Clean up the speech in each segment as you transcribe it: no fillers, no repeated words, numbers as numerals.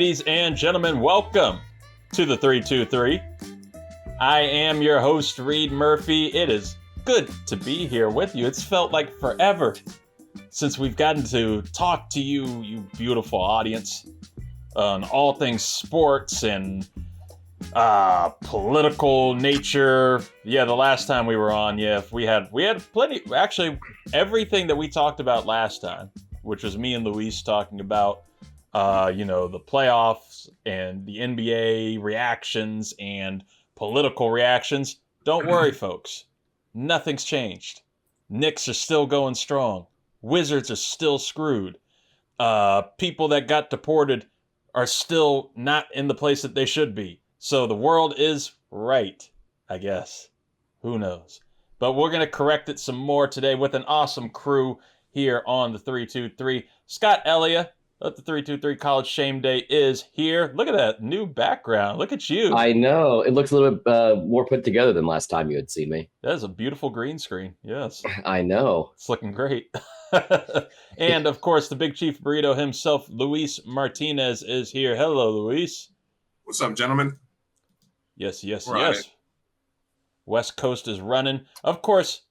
ladies and gentlemen, welcome to the 323. I am your host, Reid Murphy. It is good to be here with you. It's felt like forever since we've gotten to talk to you, you beautiful audience, on all things sports and political nature. Yeah, the last time we were on, we had plenty. Actually, everything that we talked about last time, which was me and Luis talking about, the playoffs and the NBA reactions and political reactions. Don't worry, folks. Nothing's changed. Knicks are still going strong. Wizards are still screwed. People that got deported are still not in the place that they should be. So the world is right, I guess. Who knows? But we're going to correct it some more today with an awesome crew here on the 323. Scott Ellia of the 323 College Shame Day is here. Look at that new background. Look at you. I know. It looks a little bit more put together than last time you had seen me. That is a beautiful green screen. Yes. I know. It's looking great. And, of course, the Big Chief Burrito himself, Luis Martinez, is here. Hello, Luis. What's up, gentlemen? Yes. Right. West Coast is running. Of course,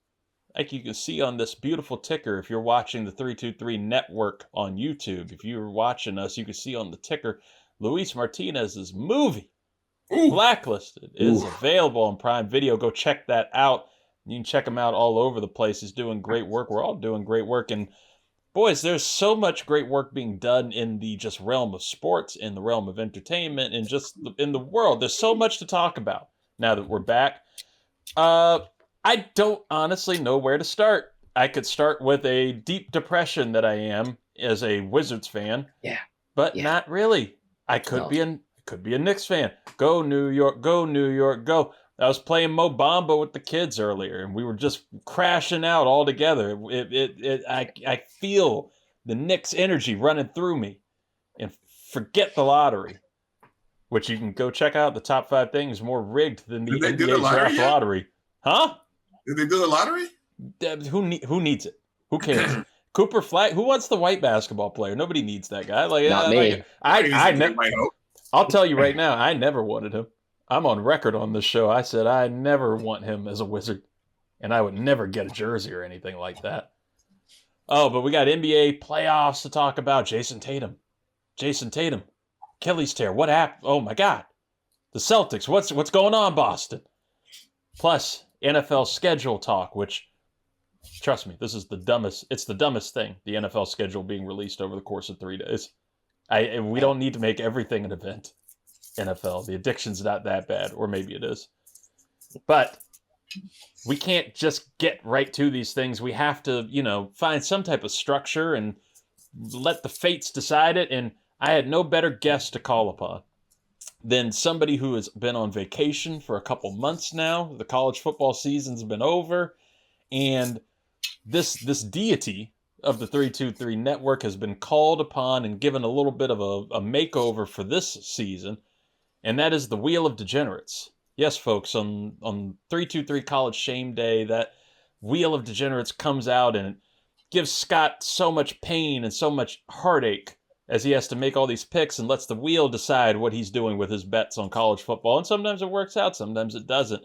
like you can see on this beautiful ticker, if you're watching the 323 network on YouTube, if you're watching us, you can see on the ticker, Luis Martinez's movie, Blacklisted, is available on Prime Video. Go check that out. You can check him out all over the place. He's doing great work. We're all doing great work. And boys, there's so much great work being done in the just realm of sports, in the realm of entertainment, and just in the world. There's so much to talk about now that we're back. I don't honestly know where to start. I could start with a deep depression that I am as a Wizards fan. But not really. I could be a Knicks fan. Go New York, go New York, go. I was playing Mo Bamba with the kids earlier, and we were just crashing out all together. I feel the Knicks energy running through me. And forget the lottery, which you can go check out. The top 5 things more rigged than the NBA draft lottery. Huh? Did they do the lottery? Who needs it? Who cares? Cooper Flag. Who wants the white basketball player? Nobody needs that guy. Not me. I'll tell you right now. I never wanted him. I'm on record on this show. I said I never want him as a Wizard, and I would never get a jersey or anything like that. Oh, but we got NBA playoffs to talk about. Jayson Tatum, Achilles tear. What happened? Oh my God, the Celtics. What's going on, Boston? Plus NFL schedule talk, which, trust me, this is the dumbest. It's the dumbest thing. The NFL schedule being released over the course of 3 days. We don't need to make everything an event. NFL, the addiction's not that bad, or maybe it is. But we can't just get right to these things. We have to, find some type of structure and let the fates decide it. And I had no better guest to call upon than somebody who has been on vacation for a couple months now. The college football season's been over, and this deity of the 323 network has been called upon and given a little bit of a makeover for this season, and that is the Wheel of Degenerates. Yes, folks, on 323 College Shame Day, that Wheel of Degenerates comes out, and it gives Scott so much pain and so much heartache as he has to make all these picks and lets the wheel decide what he's doing with his bets on college football. And sometimes it works out, sometimes it doesn't.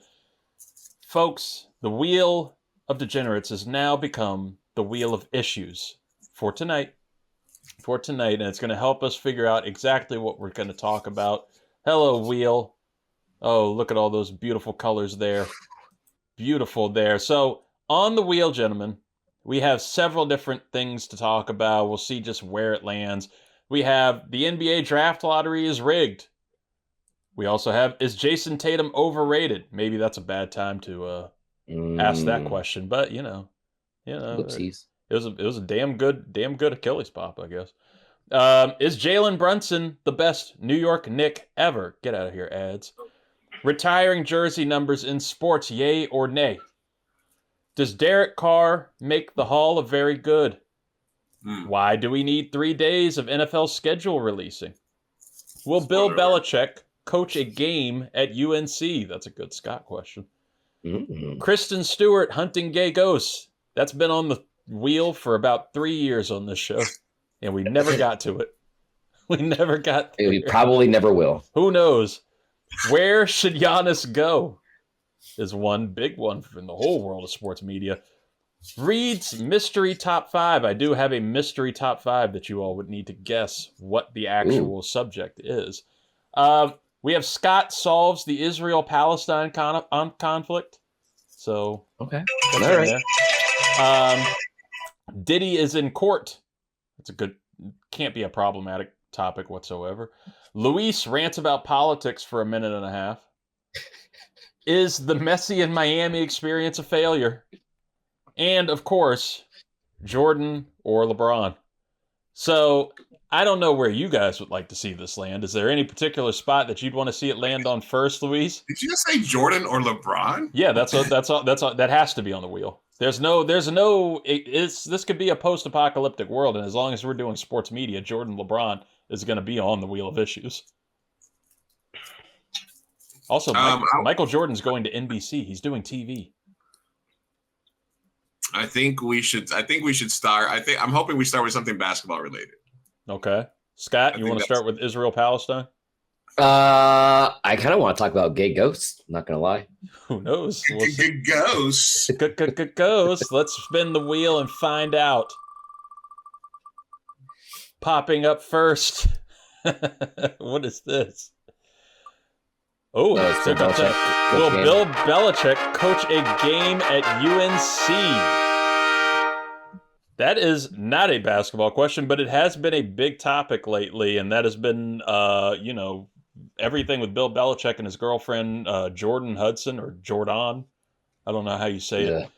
Folks, the Wheel of Degenerates has now become the Wheel of Issues for tonight. And it's going to help us figure out exactly what we're going to talk about. Hello, Wheel. Oh, look at all those beautiful colors there. Beautiful there. So, on the wheel, gentlemen, we have several different things to talk about. We'll see just where it lands. We have the NBA draft lottery is rigged. We also have, is Jayson Tatum overrated? Maybe that's a bad time to ask that question, but Whoopsies. It was a damn good Achilles pop, I guess. Is Jalen Brunson the best New York Knick ever? Get out of here, ads. Retiring jersey numbers in sports, yay or nay? Does Derek Carr make the Hall of Very Good? Why do we need 3 days of NFL schedule releasing? Will Bill Belichick coach a game at UNC? That's a good Scott question. Kristen Stewart hunting gay ghosts. That's been on the wheel for about 3 years on this show, and we never got to it. We never got there. We probably never will. Who knows? Where should Giannis go? Is one big one in the whole world of sports media. Reid's mystery top 5. I do have a mystery top 5 that you all would need to guess what the actual subject is. We have Scott solves the Israel-Palestine conflict. So, okay. All right. Diddy is in court. It's a good, can't be a problematic topic whatsoever. Luis rants about politics for a minute and a half. Is the Messi in Miami experience a failure? And, of course, Jordan or LeBron. So, I don't know where you guys would like to see this land. Is there any particular spot that you'd want to see it land on first, Luis? Did you just say Jordan or LeBron? Yeah, that's that has to be on the wheel. This could be a post-apocalyptic world, and as long as we're doing sports media, Jordan LeBron is going to be on the wheel of issues. Also, Michael Jordan's going to NBC. He's doing TV. I think we should start. I'm hoping we start with something basketball related. Okay. Scott, you want to start with Israel-Palestine? I kind of want to talk about gay ghosts. I'm not going to lie. Who knows? Ghosts. Ghosts. Let's spin the wheel and find out. Popping up first. What is this? Oh, will Bill Belichick coach a game at UNC? That is not a basketball question, but it has been a big topic lately, and that has been, everything with Bill Belichick and his girlfriend, Jordon Hudson, or Jordan. I don't know how you say it.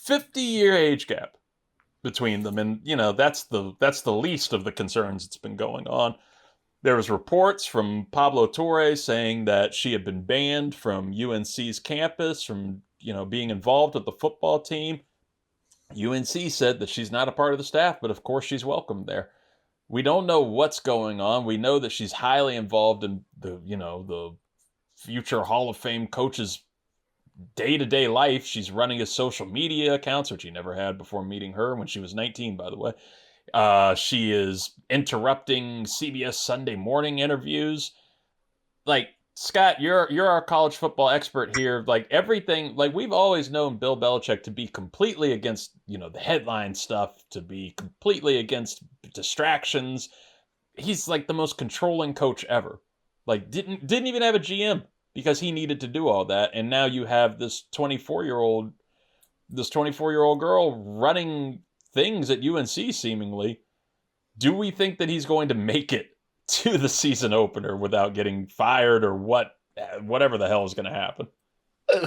50-year age gap between them, and, that's the least of the concerns that's been going on. There was reports from Pablo Torre saying that she had been banned from UNC's campus, from, being involved with the football team. UNC said that she's not a part of the staff, but of course she's welcome there. We don't know what's going on. We know that she's highly involved in the future Hall of Fame coach's day-to-day life. She's running his social media accounts, which he never had before meeting her when she was 19, by the way. She is interrupting CBS Sunday morning interviews. Like, Scott, you're our college football expert here. Like, everything, like, we've always known Bill Belichick to be completely against, the headline stuff, to be completely against distractions. He's like the most controlling coach ever. Like, didn't even have a GM because he needed to do all that. And now you have this 24-year-old girl running things at UNC seemingly. Do we think that he's going to make it to the season opener without getting fired, or whatever the hell is going to happen?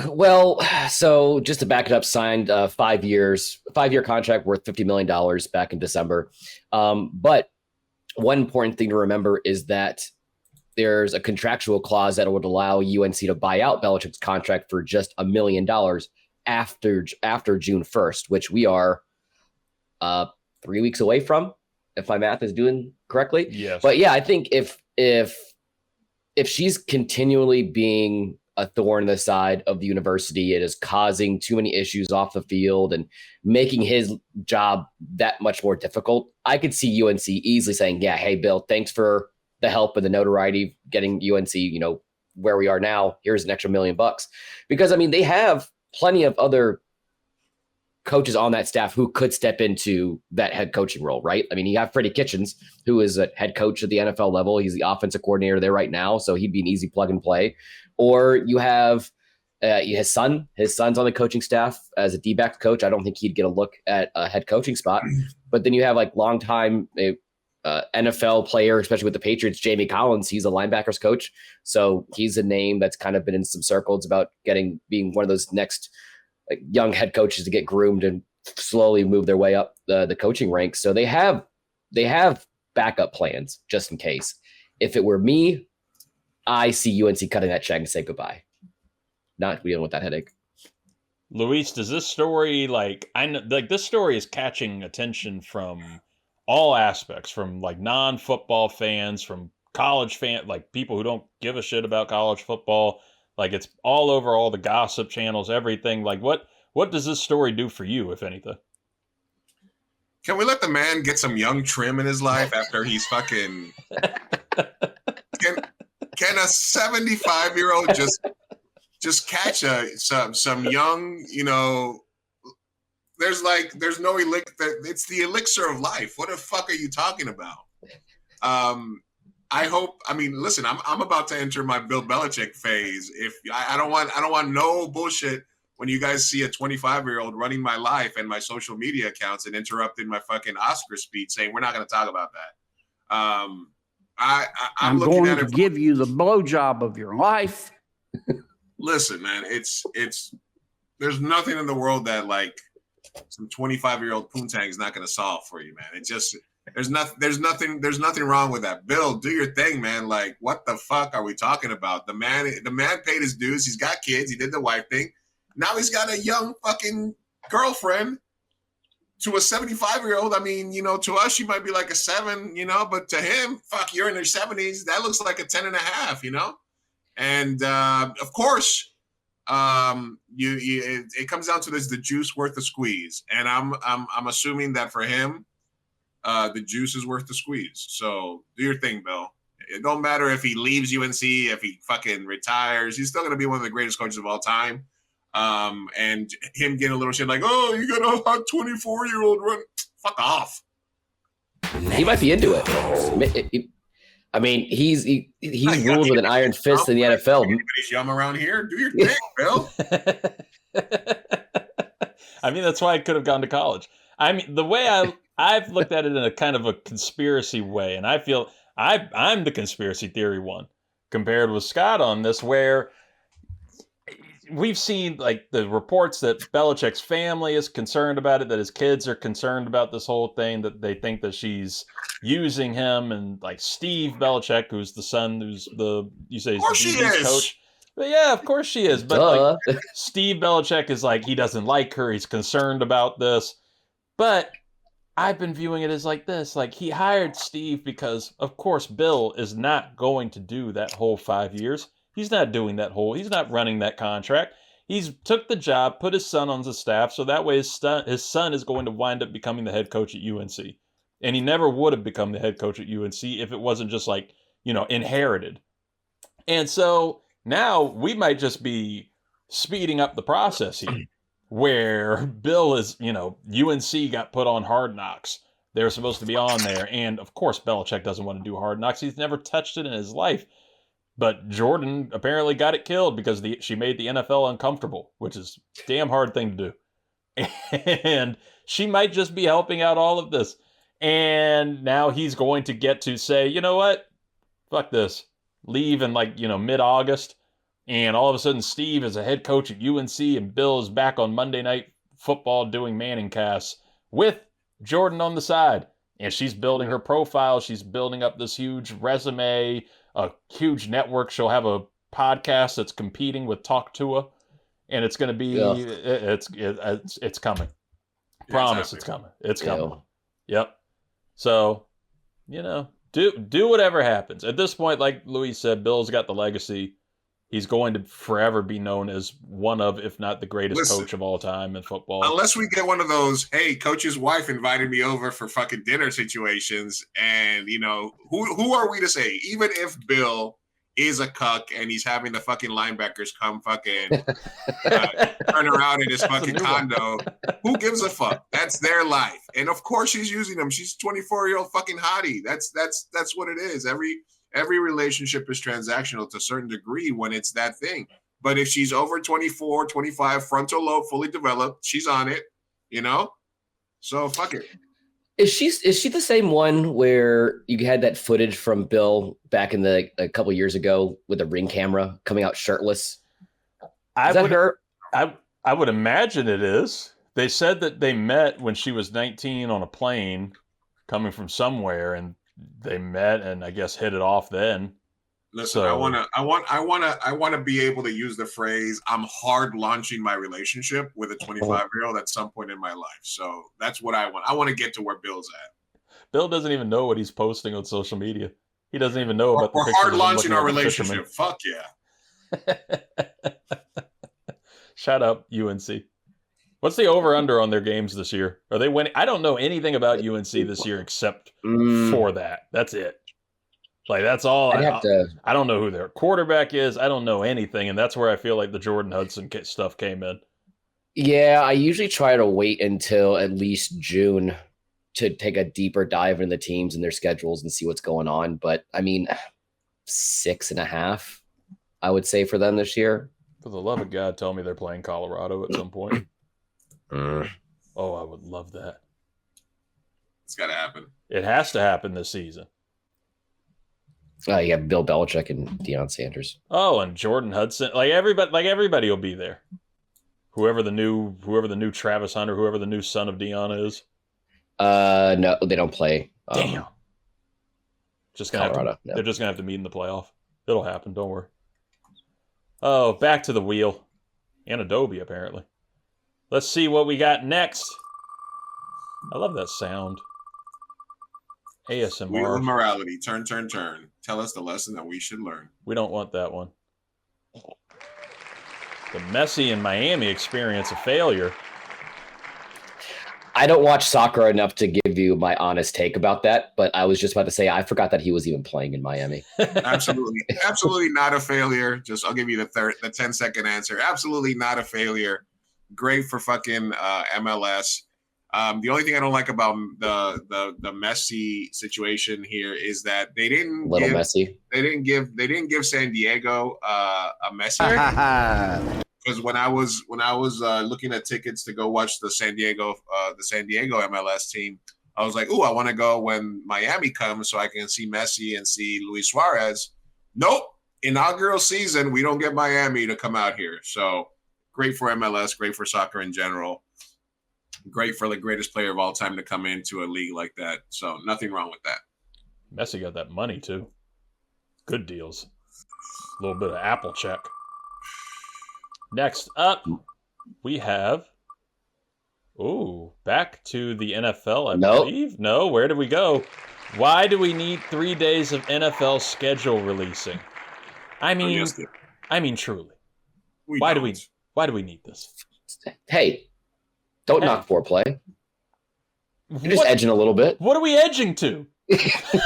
Well, so just to back it up, signed 5-year contract worth $50 million back in December. But one important thing to remember is that there's a contractual clause that would allow UNC to buy out Belichick's contract for just $1 million after June 1st, which we are 3 weeks away from, if my math is doing correctly. Yes. But yeah, I think if she's continually being a thorn in the side of the university, it is causing too many issues off the field and making his job that much more difficult. I could see UNC easily saying, yeah, hey, Bill, thanks for the help and the notoriety getting UNC, where we are now. Here's an extra $1 million. Because, I mean, they have plenty of other coaches on that staff who could step into that head coaching role, right? I mean, you have Freddie Kitchens, who is a head coach at the NFL level. He's the offensive coordinator there right now, so he'd be an easy plug and play. Or you have his son. His son's on the coaching staff as a D-backs coach. I don't think he'd get a look at a head coaching spot. But then you have like longtime NFL player, especially with the Patriots, Jamie Collins. He's a linebackers coach, so he's a name that's kind of been in some circles about being one of those next young head coaches to get groomed and slowly move their way up the coaching ranks. So they have backup plans just in case. If it were me, I see UNC cutting that check and say goodbye. Not dealing with that headache. Luis, does this story this story is catching attention from all aspects, from like non-football fans, from college fans, like people who don't give a shit about college football. Like, it's all over all the gossip channels, everything. Like, what does this story do for you, if anything? Can we let the man get some young trim in his life after he's fucking? Can a 75-year-old just catch some young, there's no elixir. It's the elixir of life. What the fuck are you talking about? Listen, I'm about to enter my Bill Belichick phase. If I don't want no bullshit when you guys see a 25-year-old running my life and my social media accounts and interrupting my fucking Oscar speech saying we're not going to talk about that. I'm looking going at to it. Give you the blowjob of your life. Listen, man, there's nothing in the world that like some 25-year-old poontang is not going to solve for you, man. It just there's nothing wrong with that. Bill, do your thing, man. Like, what the fuck are we talking about? The man paid his dues. He's got kids. He did the wife thing. Now he's got a young fucking girlfriend. To a 75-year-old, to us, she might be like a 7, but to him, fuck, you're in your 70s. That looks like a 10 and a half, And of course, it comes down to this: the juice worth the squeeze. And I'm assuming that for him, the juice is worth the squeeze. So do your thing, Bill. It don't matter if he leaves UNC, if he fucking retires. He's still gonna be one of the greatest coaches of all time. And him getting a little shit like, oh, you got a hot 24-year-old run. Fuck off. He might be into it. He's ruled with an iron fist in the NFL. Anybody's yum around here? Do your thing, Bill. That's why I could have gone to college. The way I've looked at it in a kind of a conspiracy way, and I feel I'm the conspiracy theory one compared with Scott on this, where we've seen like the reports that Belichick's family is concerned about it, that his kids are concerned about this whole thing, that they think that she's using him, and like Steve Belichick, who's the son, he's the DB's coach. But yeah, of course she is. But like, Steve Belichick is like, he doesn't like her. He's concerned about this. But I've been viewing it as like this. Like, he hired Steve because, of course, Bill is not going to do that whole 5 years. He's not doing he's not running that contract. He's took the job, put his son on the staff, so that way his son is going to wind up becoming the head coach at UNC. And he never would have become the head coach at UNC if it wasn't just like, inherited. And so now we might just be speeding up the process here, where Bill is, UNC got put on Hard Knocks. They're supposed to be on there. And of course, Belichick doesn't want to do Hard Knocks. He's never touched it in his life. But Jordan apparently got it killed because she made the NFL uncomfortable, which is a damn hard thing to do. And she might just be helping out all of this. And now he's going to get to say, you know what? Fuck this. Leave in mid-August. And all of a sudden Steve is a head coach at UNC and Bill is back on Monday Night Football doing Manning casts with Jordan on the side. And she's building her profile. She's building up this huge resume, a huge network. She'll have a podcast that's competing with Talk Tua, and it's going to be it's coming. Promise, it's coming. It's coming. Yep. So, do whatever happens. At this point, like Luis said, Bill's got the legacy. He's going to forever be known as one of, if not the greatest coach of all time in football. Unless we get one of those, hey, coach's wife invited me over for fucking dinner situations. And, who are we to say? Even if Bill is a cuck and he's having the fucking linebackers come fucking turn around in his fucking condo, who gives a fuck? That's their life. And of course she's using them. She's a 24-year-old fucking hottie. That's what it is. Every relationship is transactional to a certain degree when it's that thing. But if she's over 24, 25, frontal lobe fully developed, she's on it, So fuck it. Is she the same one where you had that footage from Bill back in a couple years ago with a Ring camera coming out shirtless? Is that her? I would imagine it is. They said that they met when she was 19 on a plane coming from somewhere, and they met and I guess hit it off then. Listen, I want to be able to use the phrase "I'm hard launching my relationship with a 25-year-old at some point in my life." So that's what I want. I want to get to where Bill's at. Bill doesn't even know what he's posting on social media. He doesn't even know about the pictures. We're hard launching our relationship. Fuck yeah. Shout out UNC. What's the over-under on their games this year? Are they winning? I don't know anything about UNC this year except for that. That's it. Like, that's all. I don't know who their quarterback is. I don't know anything, and that's where I feel like the Jordon Hudson stuff came in. Yeah, I usually try to wait until at least June to take a deeper dive into the teams and their schedules and see what's going on. But, I mean, 6.5, I would say, for them this year. For the love of God, tell me they're playing Colorado at some point. Oh, I would love that. It's got to happen. It has to happen this season. You have Bill Belichick and Deion Sanders. Oh, and Jordon Hudson. Everybody will be there. Whoever the new Travis Hunter, whoever the new son of Deion is. No, they don't play. Damn. Just gonna Colorado. They're just gonna have to meet in the playoff. It'll happen. Don't worry. Oh, back to the wheel. And Adobe, apparently. Let's see what we got next. I love that sound. ASMR. Wheel of morality. Turn, turn, turn. Tell us the lesson that we should learn. We don't want that one. The Messi in Miami experience of failure. I don't watch soccer enough to give you my honest take about that, but I was just about to say I forgot that he was even playing in Miami. Absolutely not a failure. I'll give you the 10-second answer. Absolutely not a failure. Great for fucking MLS. The only thing I don't like about the Messi situation here is that they didn't give San Diego a Messi. Because when I was looking at tickets to go watch the San Diego MLS team, I was like, "Ooh, I want to go when Miami comes so I can see Messi and see Luis Suarez." Nope, inaugural season, we don't get Miami to come out here. So great for MLS, great for soccer in general, great for the greatest player of all time to come into a league like that. So nothing wrong with that. Messi got that money too. Good deals. A little bit of Apple check. Next up, we have, back to the NFL, I believe. No, where did we go? Why do we need 3 days of NFL schedule releasing? I mean, truly. Why do we need this? Hey, don't knock foreplay. You're just edging a little bit. What are we edging to?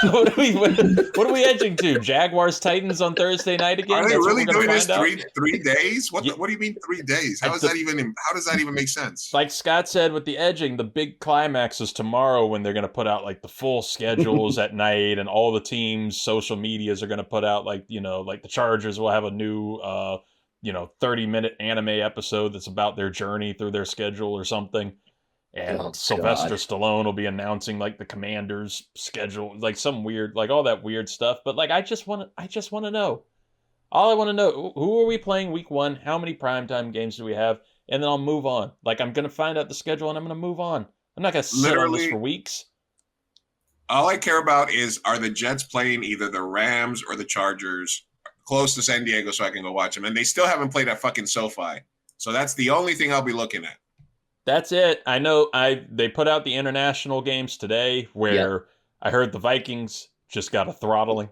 What are we edging to? Jaguars Titans on Thursday night again? Are they really doing this 3 days? What do you mean 3 days? How does that even make sense? Like Scott said with the edging, the big climax is tomorrow when they're going to put out like the full schedules at night, and all the teams' social medias are going to put out like the Chargers will have a new 30-minute anime episode that's about their journey through their schedule or something. And Sylvester Stallone will be announcing like the Commanders' schedule, like some weird, like all that weird stuff. But like, I just want to know. All I want to know: who are we playing week 1? How many primetime games do we have? And then I'll move on. Like, I'm gonna find out the schedule and I'm gonna move on. I'm not gonna sit on this for weeks. All I care about is, are the Jets playing either the Rams or the Chargers close to San Diego so I can go watch them? And they still haven't played at fucking SoFi, so that's the only thing I'll be looking at. That's it. I know they put out the international games today where I heard the Vikings just got a throttling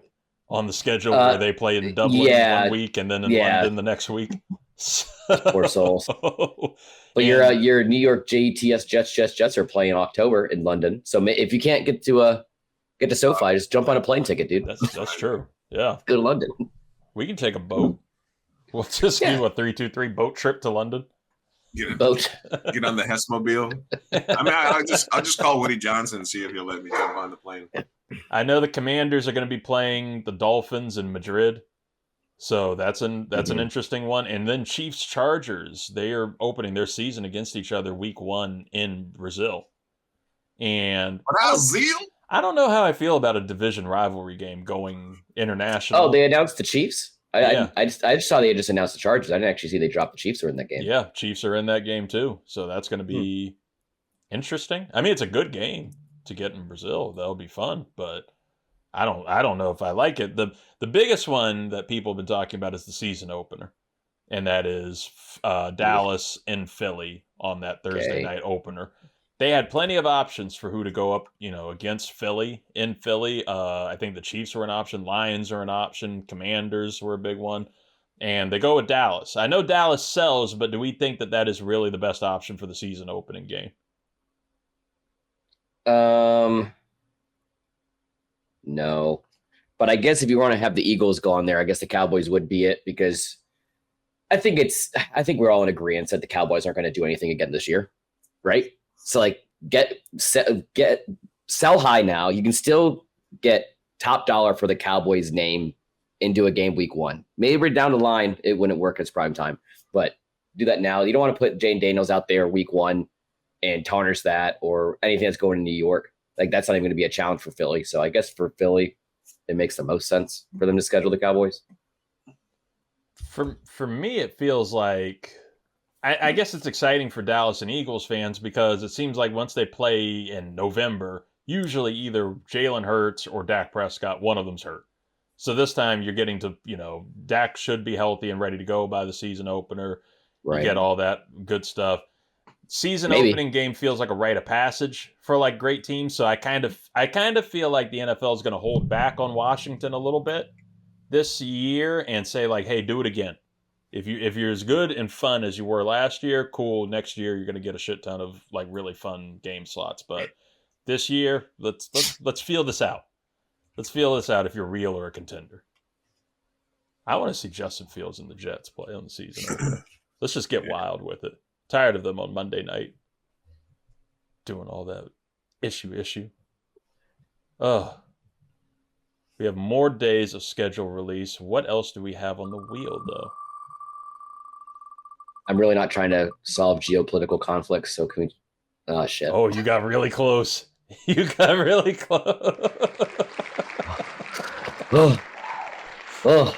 on the schedule where they play in Dublin 1 week and then in London the next week. Poor souls. But your New York Jets Jets are playing in October in London. So if you can't get to SoFi, just jump on a plane ticket, dude. That's true. Yeah. Go to London. We can take a boat. We'll just do a 323 boat trip to London. Get on the Hessmobile. I mean, I'll just call Woody Johnson and see if he'll let me jump on the plane. I know the Commanders are going to be playing the Dolphins in Madrid, so that's an interesting one. And then Chiefs Chargers, they are opening their season against each other week 1 in Brazil. And Brazil? I don't know how I feel about a division rivalry game going international. Oh, they announced the Chiefs? I just saw they just announced the Chargers. I didn't actually see they dropped the Chiefs were in that game. Yeah, Chiefs are in that game too. So that's going to be interesting. I mean, it's a good game to get in Brazil. That'll be fun, but I don't know if I like it. The biggest one that people have been talking about is the season opener, and that is Dallas and Philly on that Thursday night opener. They had plenty of options for who to go up, against Philly in Philly. I think the Chiefs were an option. Lions are an option. Commanders were a big one. and they go with Dallas. I know Dallas sells, but do we think that that is really the best option for the season opening game? No. But I guess if you want to have the Eagles go on there, I guess the Cowboys would be it, because I think we're all in agreement that the Cowboys aren't going to do anything again this year, right? So like sell high now. You can still get top dollar for the Cowboys name into a game week 1. Maybe down the line it wouldn't work as prime time, but do that now. You don't want to put Jane Daniels out there week 1 and tarnish that or anything that's going to New York. Like that's not even going to be a challenge for Philly. So I guess for Philly, it makes the most sense for them to schedule the Cowboys. For me, it feels like I guess it's exciting for Dallas and Eagles fans because it seems like once they play in November, usually either Jalen Hurts or Dak Prescott, one of them's hurt. So this time you're getting to, Dak should be healthy and ready to go by the season opener. Right. You get all that good stuff. Season opening game feels like a rite of passage for like great teams. So I kind of feel like the NFL is going to hold back on Washington a little bit this year and say like, hey, do it again. If you're as good and fun as you were last year, cool. Next year you're going to get a shit ton of like really fun game slots. But this year, let's feel this out. Let's feel this out if you're real or a contender. I want to see Justin Fields and the Jets play on the season. Let's just get wild with it. Tired of them on Monday night doing all that issue. Oh, we have more days of schedule release. What else do we have on the wheel, though? I'm really not trying to solve geopolitical conflicts, so can we? Oh shit! Oh, you got really close. You got really close. Oh.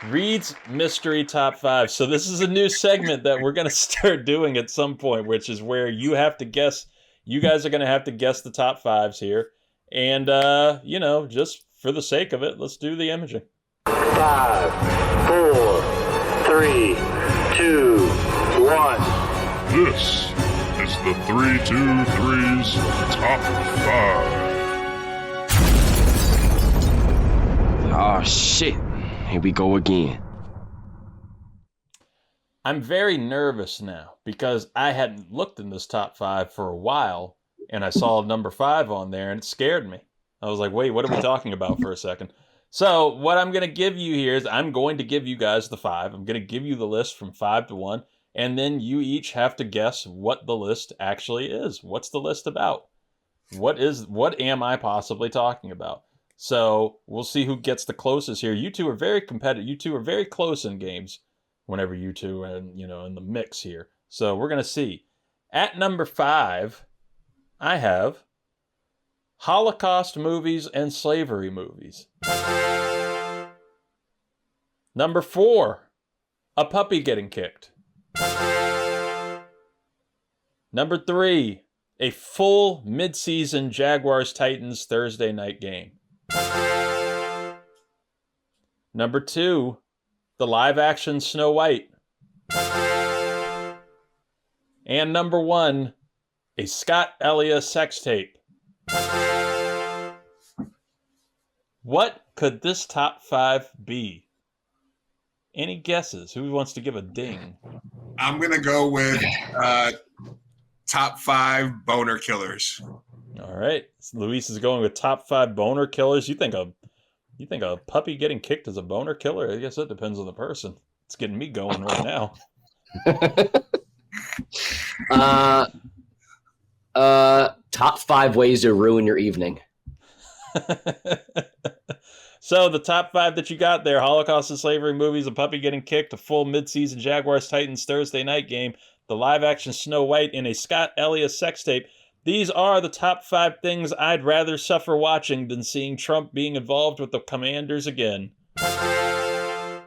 Reid's Mystery Top 5. So this is a new segment that we're going to start doing at some point, which is where you have to guess. You guys are going to have to guess the top 5s here. And, just for the sake of it, let's do the imaging. 5, 4, 3, 2, 1. This is the 323's Top 5. Oh, shit. Here we go again. I'm very nervous now because I hadn't looked in this top 5 for a while, and I saw number 5 on there, and it scared me. I was like, wait, what are we talking about for a second? So what I'm going to give you here is I'm going to give you guys the 5. I'm going to give you the list from 5 to 1, and then you each have to guess what the list actually is. What's the list about? What am I possibly talking about? So we'll see who gets the closest here. You two are very competitive. You two are very close in games whenever you two are in the mix here. So we're going to see. At number 5, I have Holocaust movies and slavery movies. Number 4, a puppy getting kicked. Number 3, a full midseason Jaguars-Titans Thursday night game. Number 2, the live-action Snow White. And number 1, a Scott Elia sex tape. What could this top 5 be? Any guesses? Who wants to give a ding? I'm going to go with top 5 boner killers. All right. Luis is going with top 5 boner killers. You think a puppy getting kicked is a boner killer? I guess that depends on the person. It's getting me going right now. Top 5 ways to ruin your evening. So the top 5 that you got there: Holocaust and slavery movies, a puppy getting kicked, a full midseason Jaguars-Titans Thursday night game, the live-action Snow White, and a Scott Elia sex tape. These are the top 5 things I'd rather suffer watching than seeing Trump being involved with the Commanders again. Oh,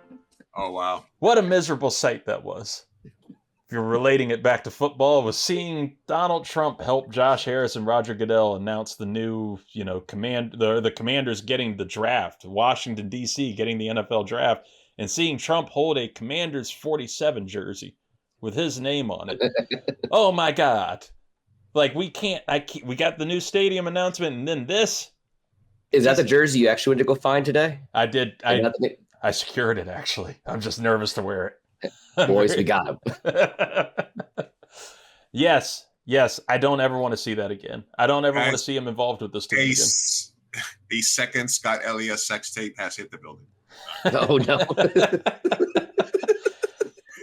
wow. What a miserable sight that was. If you're relating it back to football, was seeing Donald Trump help Josh Harris and Roger Goodell announce the new, the Commanders getting the draft, Washington, D.C. getting the NFL draft, and seeing Trump hold a Commanders 47 jersey with his name on it. Oh, my God. Like, we got the new stadium announcement, and then this. Is that the jersey you actually went to go find today? I did. I secured it, actually. I'm just nervous to wear it. Boys, we got him. Yes. I don't ever want to see that again. I don't ever want to see him involved with this team again. The second Scott Elia sex tape has hit the building. Oh no.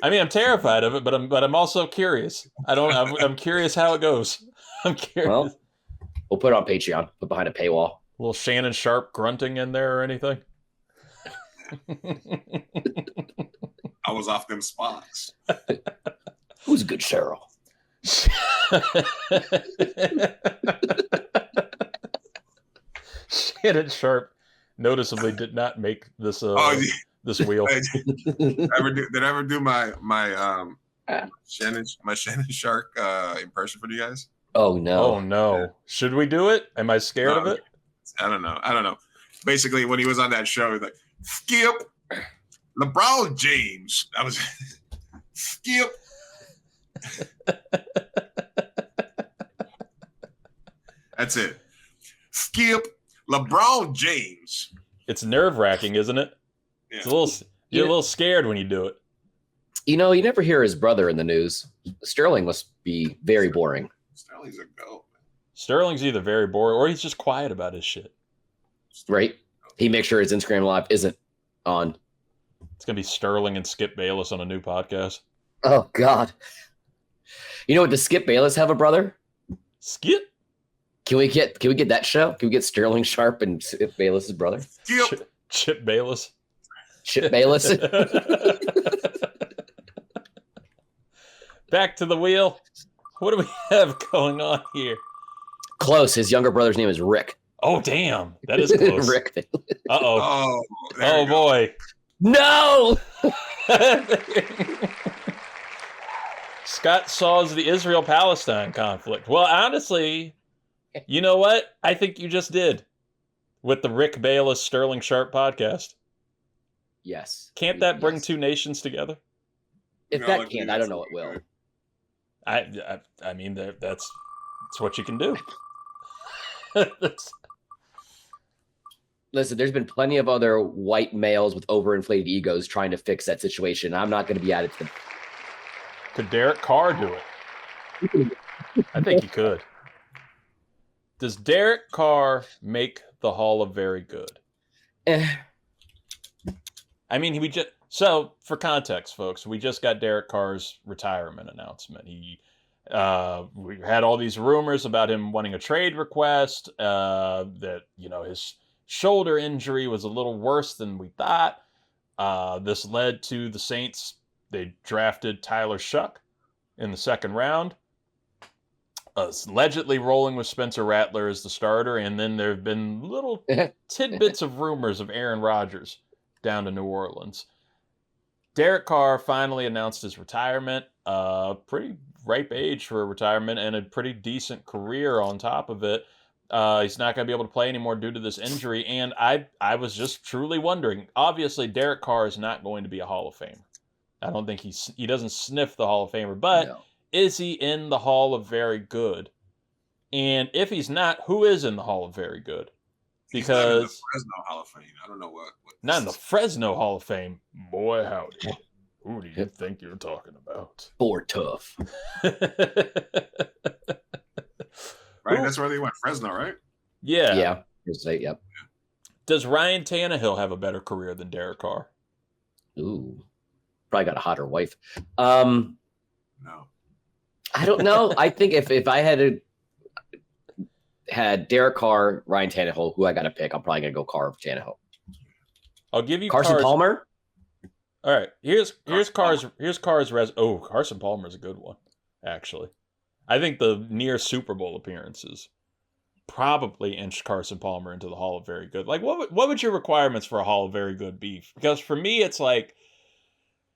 I mean, I'm terrified of it, but I'm also curious. I'm curious how it goes. I'm curious. Well, we'll put it on Patreon. Put behind a paywall. A little Shannon Sharp grunting in there or anything? I was off them spots. Who's a good Cheryl? Shannon Sharp noticeably did not make this this wheel. Did I ever do my Shannon Sharp impression for you guys? Oh no. Oh no. Should we do it? Am I scared of it? I don't know. Basically, when he was on that show, he was like, Skip, LeBron James. I was Skip. That's it. Skip, LeBron James. It's nerve-wracking, isn't it? Yeah. It's you're a little scared when you do it. You know, you never hear his brother in the news. Sterling must be very boring. Sterling's a goat. Sterling's either very boring or he's just quiet about his shit. Right? He makes sure his Instagram live isn't on. It's gonna be Sterling and Skip Bayless on a new podcast. Oh God. You know what? Does Skip Bayless have a brother? Skip? Can we get that show? Can we get Sterling Sharp and Skip Bayless's brother? Skip. Chip Bayless. Chip Bayless. Back to the wheel. What do we have going on here? Close. His younger brother's name is Rick. Oh, damn. That is close. Rick. Uh-oh. Oh Boy. No! Scott saws the Israel-Palestine conflict. Well, honestly, you know what? I think you just did with the Rick Bayless Sterling Sharp podcast. Yes. Can't that bring Yes. two nations together? If No, that can't, I don't know what will. I mean, that's what you can do. Listen, there's been plenty of other white males with overinflated egos trying to fix that situation. I'm not going to be added to them. Could Derek Carr do it? I think he could. Does Derek Carr make the Hall of Very Good? I mean, for context, folks, we just got Derek Carr's retirement announcement. We had all these rumors about him wanting a trade request, that, his shoulder injury was a little worse than we thought. This led to the Saints. They drafted Tyler Shuck in the second round, allegedly rolling with Spencer Rattler as the starter. And then there have been little tidbits of rumors of Aaron Rodgers down to New Orleans. Derek Carr finally announced his retirement. Pretty ripe age for a retirement and a pretty decent career on top of it. He's not going to be able to play anymore due to this injury. And I was just truly wondering. Obviously, Derek Carr is not going to be a Hall of Famer. I don't think he doesn't sniff the Hall of Famer. But No. Is he in the Hall of Very Good? And if he's not, who is in the Hall of Very Good? He's not in the Because Fresno Hall of Fame. I don't know what not in the Fresno Hall of Fame. Boy, howdy. Who do you think you're talking about? For tough. right. That's where they went. Fresno, right? Yeah. Yeah. Yep. Does Ryan Tannehill have a better career than Derek Carr? Ooh. Probably got a hotter wife. No. I don't know. I think if I had Derek Carr, Ryan Tannehill, who I got to pick, I'm probably going to go Carr of Tannehill. I'll give you Carson Palmer? All right. Here's Carr's Carson Palmer is a good one, actually. I think the near Super Bowl appearances probably inch Carson Palmer into the Hall of Very Good. Like, what would your requirements for a Hall of Very Good be? Because for me, it's like,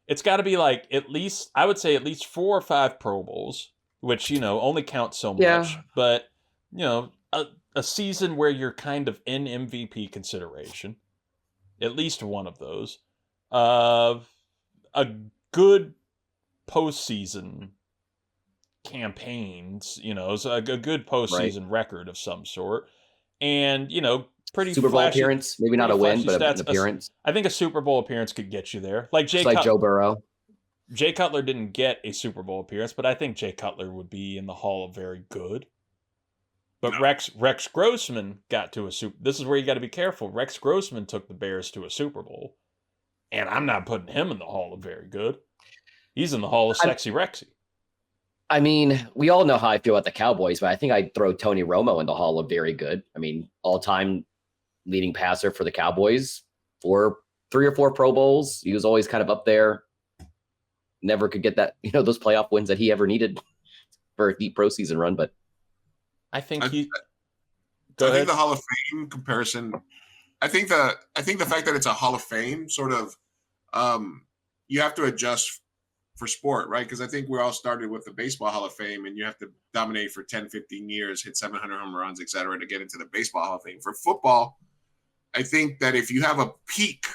it's got to be like I would say at least 4 or 5 Pro Bowls, which, only count so much. Yeah. But, a season where you're kind of in MVP consideration, at least one of those. A good postseason campaigns, so a good postseason record of some sort. And, pretty Super Bowl flashy, appearance, maybe not a pretty win, but flashy an stats. appearance. I think a Super Bowl appearance could get you there. Like Just like Joe Burrow. Jay Cutler didn't get a Super Bowl appearance, but I think Jay Cutler would be in the Hall of Very Good. But No. Rex Grossman got to a Super. This is where you got to be careful. Rex Grossman took the Bears to a Super Bowl, and I'm not putting him in the Hall of Very Good. He's in the Hall of Sexy Rexy. I mean, we all know how I feel about the Cowboys, but I think I'd throw Tony Romo in the Hall of Very Good. I mean, all-time leading passer for the Cowboys for 3 or 4 Pro Bowls. He was always kind of up there. Never could get that, those playoff wins that he ever needed for a deep postseason run. But I think he. I Go ahead. think the Hall of Fame comparison. I think the fact that it's a Hall of Fame sort of, you have to adjust for sport, right? Because I think we all started with the Baseball Hall of Fame, and you have to dominate for 10, 15 years, hit 700 home runs, et cetera, to get into the Baseball Hall of Fame. For football, I think that if you have a peak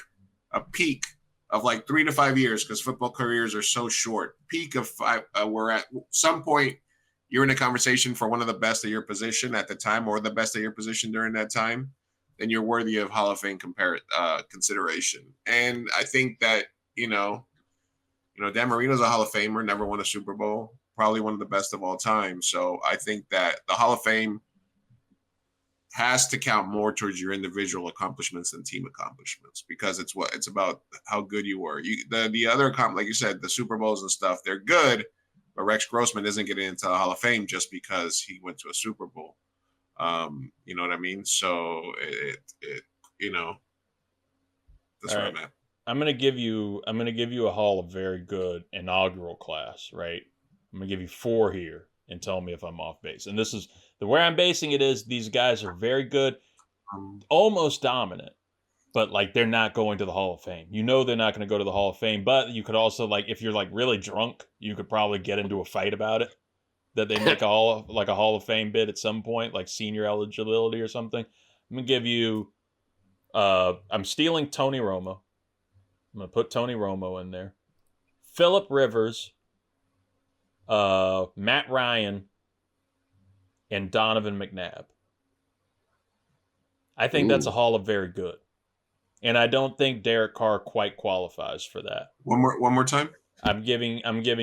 of like 3 to 5 years, because football careers are so short, peak of 5, we're at some point, you're in a conversation for one of the best of your position at the time, or the best of your position during that time, then you're worthy of Hall of Fame consideration. And I think that, Dan Marino's a Hall of Famer, never won a Super Bowl, probably one of the best of all time. So I think that the Hall of Fame has to count more towards your individual accomplishments than team accomplishments, because it's about how good you were. The other like you said, the Super Bowls and stuff, they're good, but Rex Grossman isn't getting into the Hall of Fame just because he went to a Super Bowl. You know what I mean? So that's where I'm at. I'm gonna give you a Hall of Very Good inaugural class, right? I'm gonna give you 4 here and tell me if I'm off base. And this is the where I'm basing it is these guys are very good, almost dominant, but like they're not going to the Hall of Fame. They're not going to go to the Hall of Fame, but you could also, like, if you're like really drunk, you could probably get into a fight about it. That they make a Hall of Fame bid at some point, like senior eligibility or something. I'm gonna give you. I'm stealing Tony Romo. I'm gonna put Tony Romo in there. Phillip Rivers, Matt Ryan, and Donovan McNabb. I think that's a Hall of Very Good, and I don't think Derek Carr quite qualifies for that. One more time. I'm giving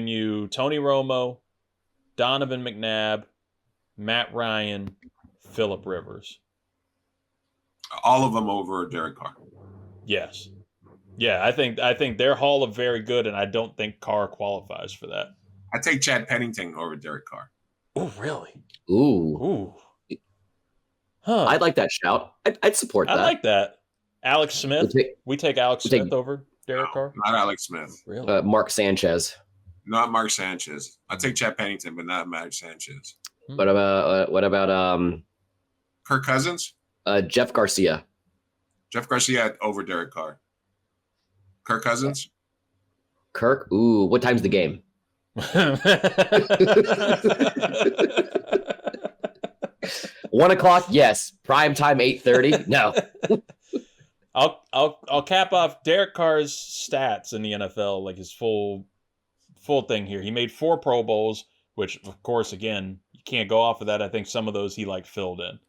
you Tony Romo, Donovan McNabb, Matt Ryan, Phillip Rivers. All of them over Derek Carr. Yes. Yeah, I think they're Hall of Very Good, and I don't think Carr qualifies for that. I take Chad Pennington over Derek Carr. Oh, really? Ooh. Huh. I'd like that shout. I'd support that. I like that. Alex Smith. We take Alex Smith over Derek Carr? Not Alex Smith. Really? Mark Sanchez. Not Mark Sanchez. I take Chad Pennington, but not Mark Sanchez. What about Kirk Cousins? Jeff Garcia. Jeff Garcia over Derek Carr. Kirk Cousins? Kirk? Ooh, what time's the game? 1 o'clock? Yes. Prime time 8:30? No. I'll cap off Derek Carr's stats in the NFL, like his full thing here. He made 4 Pro Bowls, which of course, again, you can't go off of that. I think some of those he filled in.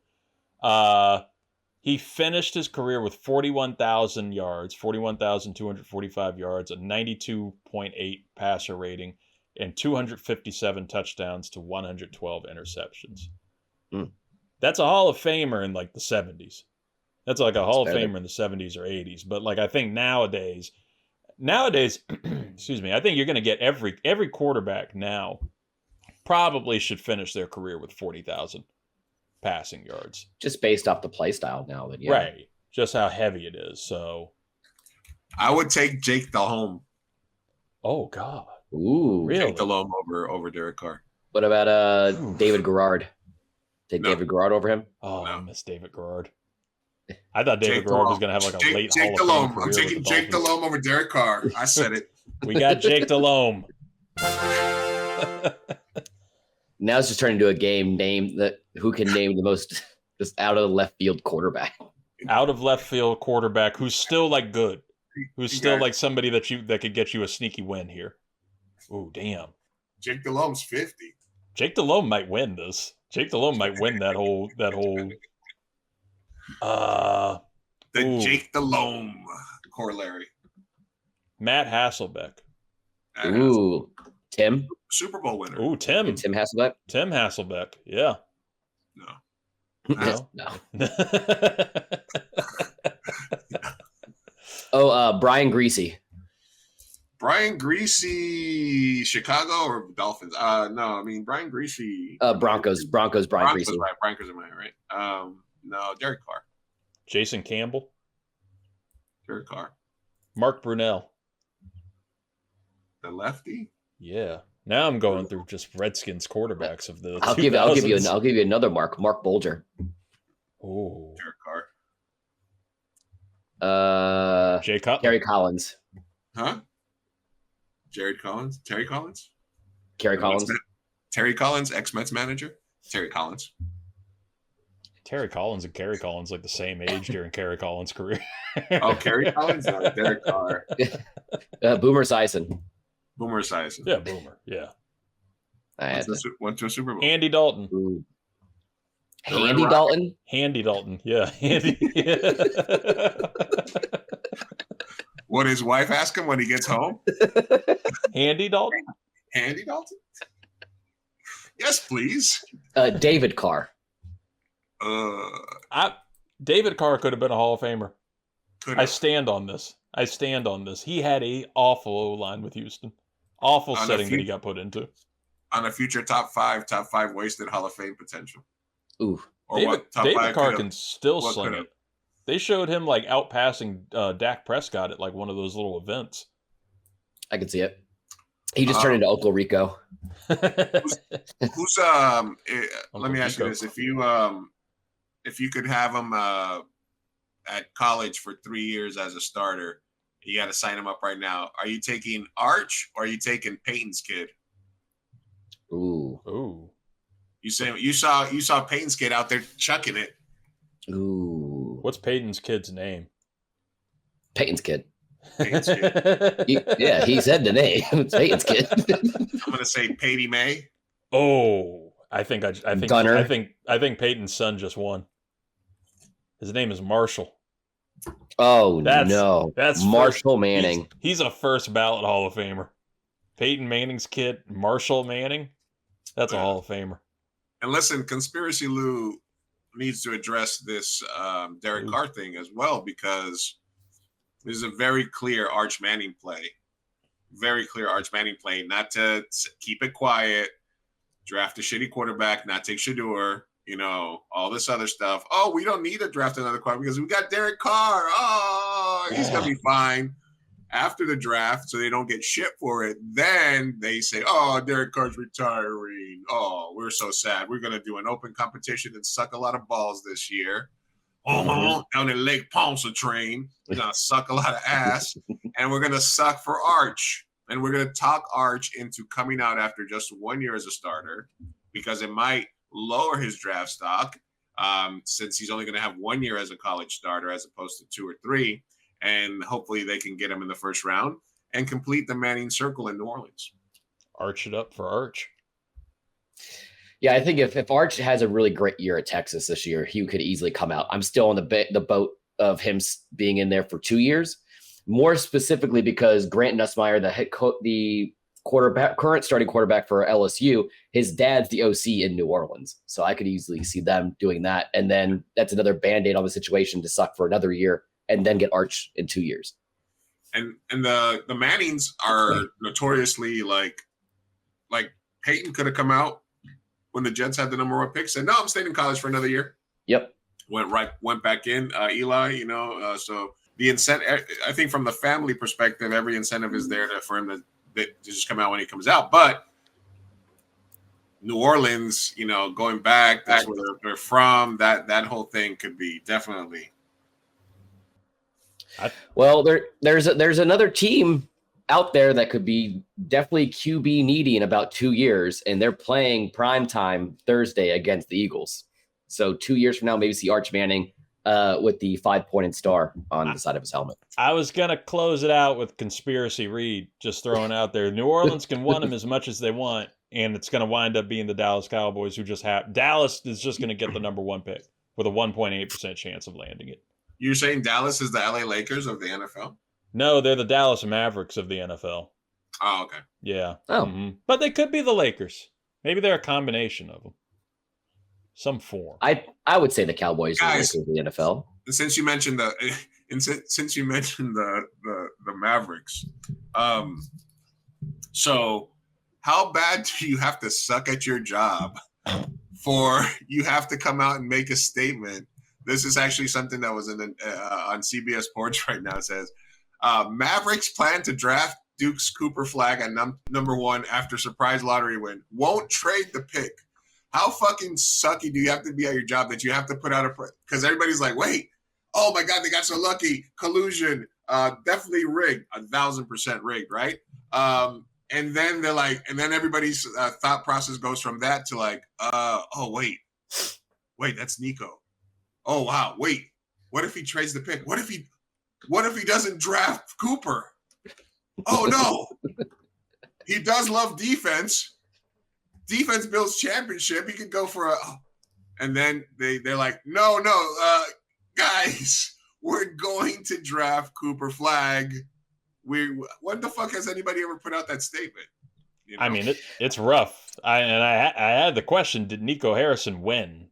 He finished his career with 41,000 yards, 41,245 yards, a 92.8 passer rating, and 257 touchdowns to 112 interceptions. That's a Hall of Famer in like the 70s. That's like a Hall of Famer in the 70s or 80s. But like I think nowadays, excuse me, I think you're going to get every quarterback now probably should finish their career with 40,000 passing yards. Just based off the play style now. Then, yeah. Right. Just how heavy it is. So I would take Jake Delhomme. Oh, God. Ooh. Really? Jake Delhomme over Derek Carr. What about David Garrard? Take David Garrard over him? Oh, no. I miss David Garrard. I thought David Garrard was going to have like a late Jake Hall of Fame career. I'm taking Jake Delhomme over Derek Carr. I said it. We got Jake Delhomme. Now it's just turning into a game name that who can name the most just out of the left field quarterback. Out of left field quarterback who's still like good. Who's still like somebody that could get you a sneaky win here. Ooh, damn. Jake Delhomme's 50. Jake Delhomme might win this. Jake Delhomme might win that whole Uh, The Ooh. Jake the Loam corollary. Matt Hasselbeck. Ooh, Tim. Super Bowl winner. Ooh, Tim. Tim Hasselbeck. Tim Hasselbeck. Yeah. No. No. No. Oh, Brian Greasy. Brian Greasy, Chicago or Dolphins? No, I mean Brian Greasy. Broncos. Brian Greasy. Right. Broncos am I right? No, Derek Carr. Jason Campbell. Derek Carr. Mark Brunell. The lefty. Yeah. Now I'm going through just Redskins quarterbacks of the I'll 2000s. give you another Mark Bolger. Oh. Derek Carr. Jay Cutler. Gary Collins. Huh? Jared Collins? Terry Collins? Gary Collins. Terry Collins, ex-Mets manager? Terry Collins. Terry Collins and Kerry Collins like the same age during Kerry Collins' career. Oh, Kerry Collins? No, Derek Carr. Boomer Esiason. Boomer Esiason. Yeah, Boomer. Yeah. Went to a Super Bowl. Andy Dalton. Ooh. The Red Handy Rocket. Dalton. Handy Dalton. Yeah. Handy. What his wife ask him when he gets home? Handy Dalton? Handy Dalton? Yes, please. David Carr. David Carr could have been a Hall of Famer. Could I have. stand on this. He had a awful O-line with Houston. Awful On a setting that he few- got put into. On a future top five wasted Hall of Fame potential. Ooh. Or David Carr could've- can still what sling could've. it. They showed him like outpassing Dak Prescott at like one of those little events. I can see it. He just turned into Uncle Rico. Who's let me ask you Rico. this: if you could have him at college for 3 years as a starter, you got to sign him up right now. Are you taking Arch or are you taking Peyton's kid? Ooh. Ooh. You saw Peyton's kid out there chucking it. Ooh. What's Peyton's kid's name? Peyton's kid. Peyton's kid. He said the name. It's Peyton's kid. I'm gonna say Patty May. Oh, I think Gunner. I think Peyton's son just won. His name is Marshall. Oh, That's Marshall Manning. He's a first ballot Hall of Famer. Peyton Manning's kid, Marshall Manning. That's a Hall of Famer. And listen, Conspiracy Lou needs to address this Derek Carr thing as well, because there's a very clear Arch Manning play. Very clear Arch Manning play. Not to keep it quiet, draft a shitty quarterback, not take Shador, all this other stuff. Oh, we don't need to draft another quarterback because we got Derek Carr. Oh, he's going to be fine after the draft, so they don't get shit for it. Then they say, oh, Derek Carr's retiring. Oh, we're so sad. We're going to do an open competition and suck a lot of balls this year. Down in Lake Pontchartrain. We're going to suck a lot of ass, and we're going to suck for Arch. And we're going to talk Arch into coming out after just 1 year as a starter, because it might lower his draft stock since he's only going to have 1 year as a college starter as opposed to 2 or 3. And hopefully they can get him in the first round and complete the Manning circle in New Orleans. Arch it up for Arch. Yeah, I think if Arch has a really great year at Texas this year, he could easily come out. I'm still on the boat of him being in there for 2 years, more specifically because Grant Nussmeier, the current starting quarterback for LSU, his dad's the OC in New Orleans. So I could easily see them doing that. And then that's another Band-Aid on the situation to suck for another year and then get Arch in 2 years. And the Mannings are notoriously like Peyton could have come out when the Jets had the number 1 pick, said, no, I'm staying in college for another year. Yep. Went back in, Eli, so the incentive, I think from the family perspective, every incentive is there for him to just come out when he comes out. But New Orleans, going back, that's where they're from, that whole thing could be definitely. Well, there's another team out there that could be definitely QB needy in about 2 years, and they're playing primetime Thursday against the Eagles. So 2 years from now, maybe see Arch Manning with the 5-pointed star on the side of his helmet. I was going to close it out with Conspiracy Reid, just throwing out there. New Orleans can want him as much as they want, and it's going to wind up being the Dallas Cowboys who just have – Dallas is just going to get the number 1 pick. with a 1.8% chance of landing it. You're saying Dallas is the LA Lakers of the NFL? No, they're the Dallas Mavericks of the NFL. Oh, okay. Yeah. Oh. Mm-hmm. But they could be the Lakers. Maybe they're a combination of them. Some form. I would say the Cowboys are the NFL. Since you mentioned the Mavericks, so how bad do you have to suck at your job for you have to come out and make a statement? This is actually something that was on CBS Sports right now. It says Mavericks plan to draft Duke's Cooper Flag at number 1 after surprise lottery win. Won't trade the pick. How fucking sucky do you have to be at your job that you have to put out because everybody's like, wait, oh my God, they got so lucky. Collusion, definitely rigged, 1,000% rigged, right? And then they're like, and then everybody's thought process goes from that to like, oh wait, that's Nico. Oh wow, wait, what if he trades the pick? What if he doesn't draft Cooper? Oh no, he does love defense. Defense builds championship. He could go for and then they're like, no, guys, we're going to draft Cooper Flag. What the fuck has anybody ever put out that statement? You know? I mean, it's rough. I had the question: did Nico Harrison win?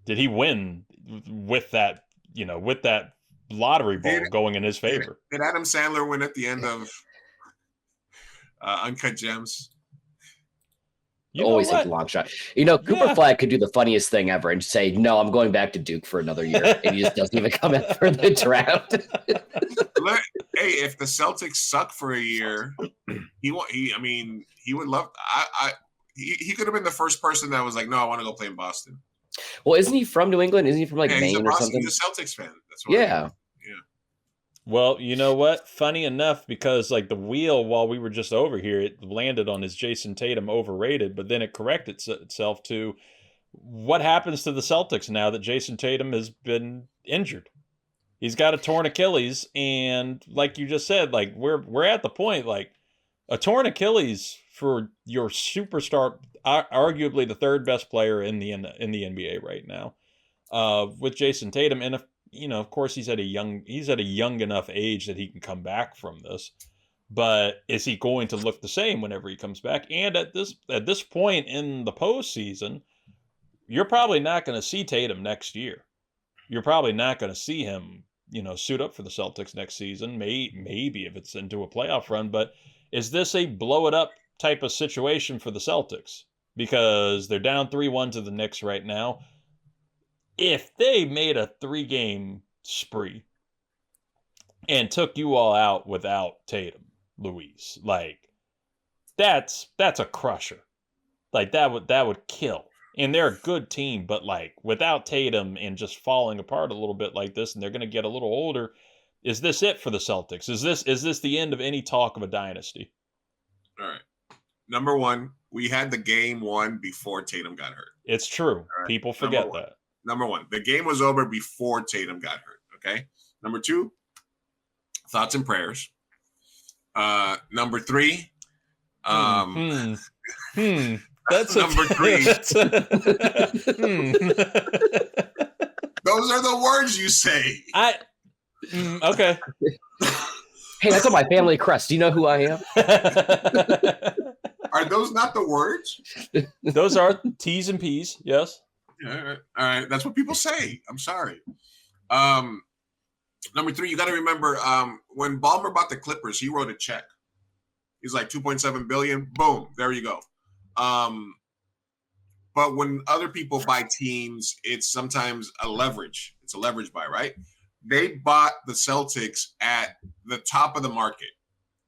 Did he win with that? With that lottery ball going in his favor? Did Adam Sandler win at the end of Uncut Gems? You always take the long shot. Cooper Flag could do the funniest thing ever and say, "No, I'm going back to Duke for another year," and he just doesn't even come in for the draft. Hey, if the Celtics suck for a year, he would love. He could have been the first person that was like, "No, I want to go play in Boston." Well, isn't he from New England? Isn't he from Maine or something? He's a Celtics fan. That's what. Yeah. Well, you know what? Funny enough, because the wheel while we were just over here, it landed on his Jayson Tatum overrated, but then it corrected itself to what happens to the Celtics now that Jayson Tatum has been injured. He's got a torn Achilles, and like you just said, we're at the point a torn Achilles for your superstar, arguably the third best player in the NBA right now, with Jayson Tatum, and of course, he's at a young enough age that he can come back from this. But is he going to look the same whenever he comes back? And at this point in the postseason, you're probably not going to see Tatum next year. You're probably not going to see him, suit up for the Celtics next season. Maybe if it's into a playoff run. But is this a blow it up type of situation for the Celtics? Because they're down 3-1 to the Knicks right now. If they made a 3-game spree and took you all out without Tatum, Luis, that's a crusher. That would kill. And they're a good team, but without Tatum and just falling apart a little bit like this, and they're going to get a little older, is this it for the Celtics? Is this the end of any talk of a dynasty? All right. Number 1, we had the game 1 before Tatum got hurt. It's true. Right. People forget that. Number 1, the game was over before Tatum got hurt. Okay. Number 2, thoughts and prayers. Number 3, that's number 3. Those are the words you say. Okay. Hey, that's on my family crest. Do you know who I am? Are those not the words? Those are T's and P's. Yes. All right. That's what people say. I'm sorry. Number 3, you got to remember when Ballmer bought the Clippers, he wrote a check. He's like $2.7 billion. Boom. There you go. But when other people buy teams, it's sometimes a leverage. It's a leverage buy, right? They bought the Celtics at the top of the market.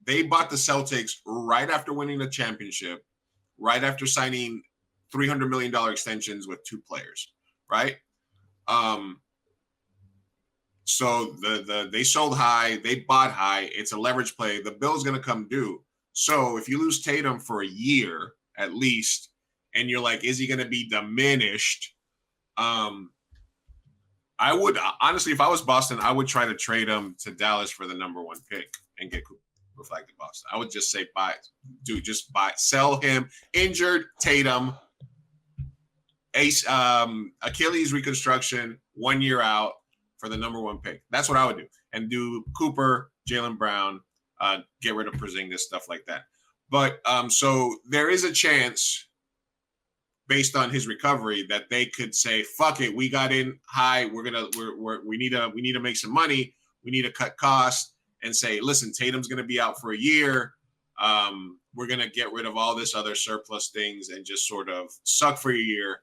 They bought the Celtics right after winning the championship, right after signing $300 million extensions with 2 players, right? So they sold high, they bought high. It's a leverage play. The bill's going to come due. So if you lose Tatum for a year at least, and you're like, is he going to be diminished? I would honestly, if I was Boston, I would try to trade him to Dallas for the number 1 pick and get Cooper Flag to Boston. I would just say sell him. Injured Tatum. Achilles reconstruction, 1 year out for the number 1 pick. That's what I would do. And do Cooper, Jaylen Brown, get rid of Porzingis, stuff like that. But so there is a chance, based on his recovery, that they could say, "Fuck it, we got in high. We need to make some money. We need to cut costs and say, listen, Tatum's going to be out for a year. We're going to get rid of all this other surplus things and just sort of suck for a year,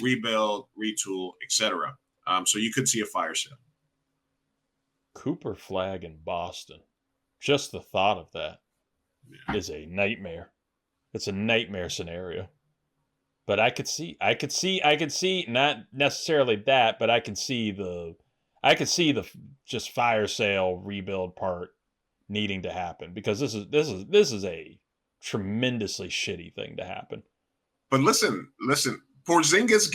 rebuild, retool, etc." So you could see a fire sale. Cooper flag in Boston. Just the thought of that is a nightmare. It's a nightmare scenario. But I could see not necessarily that, but I could see the just fire sale rebuild part needing to happen, because this is a tremendously shitty thing to happen. But listen, Porzingis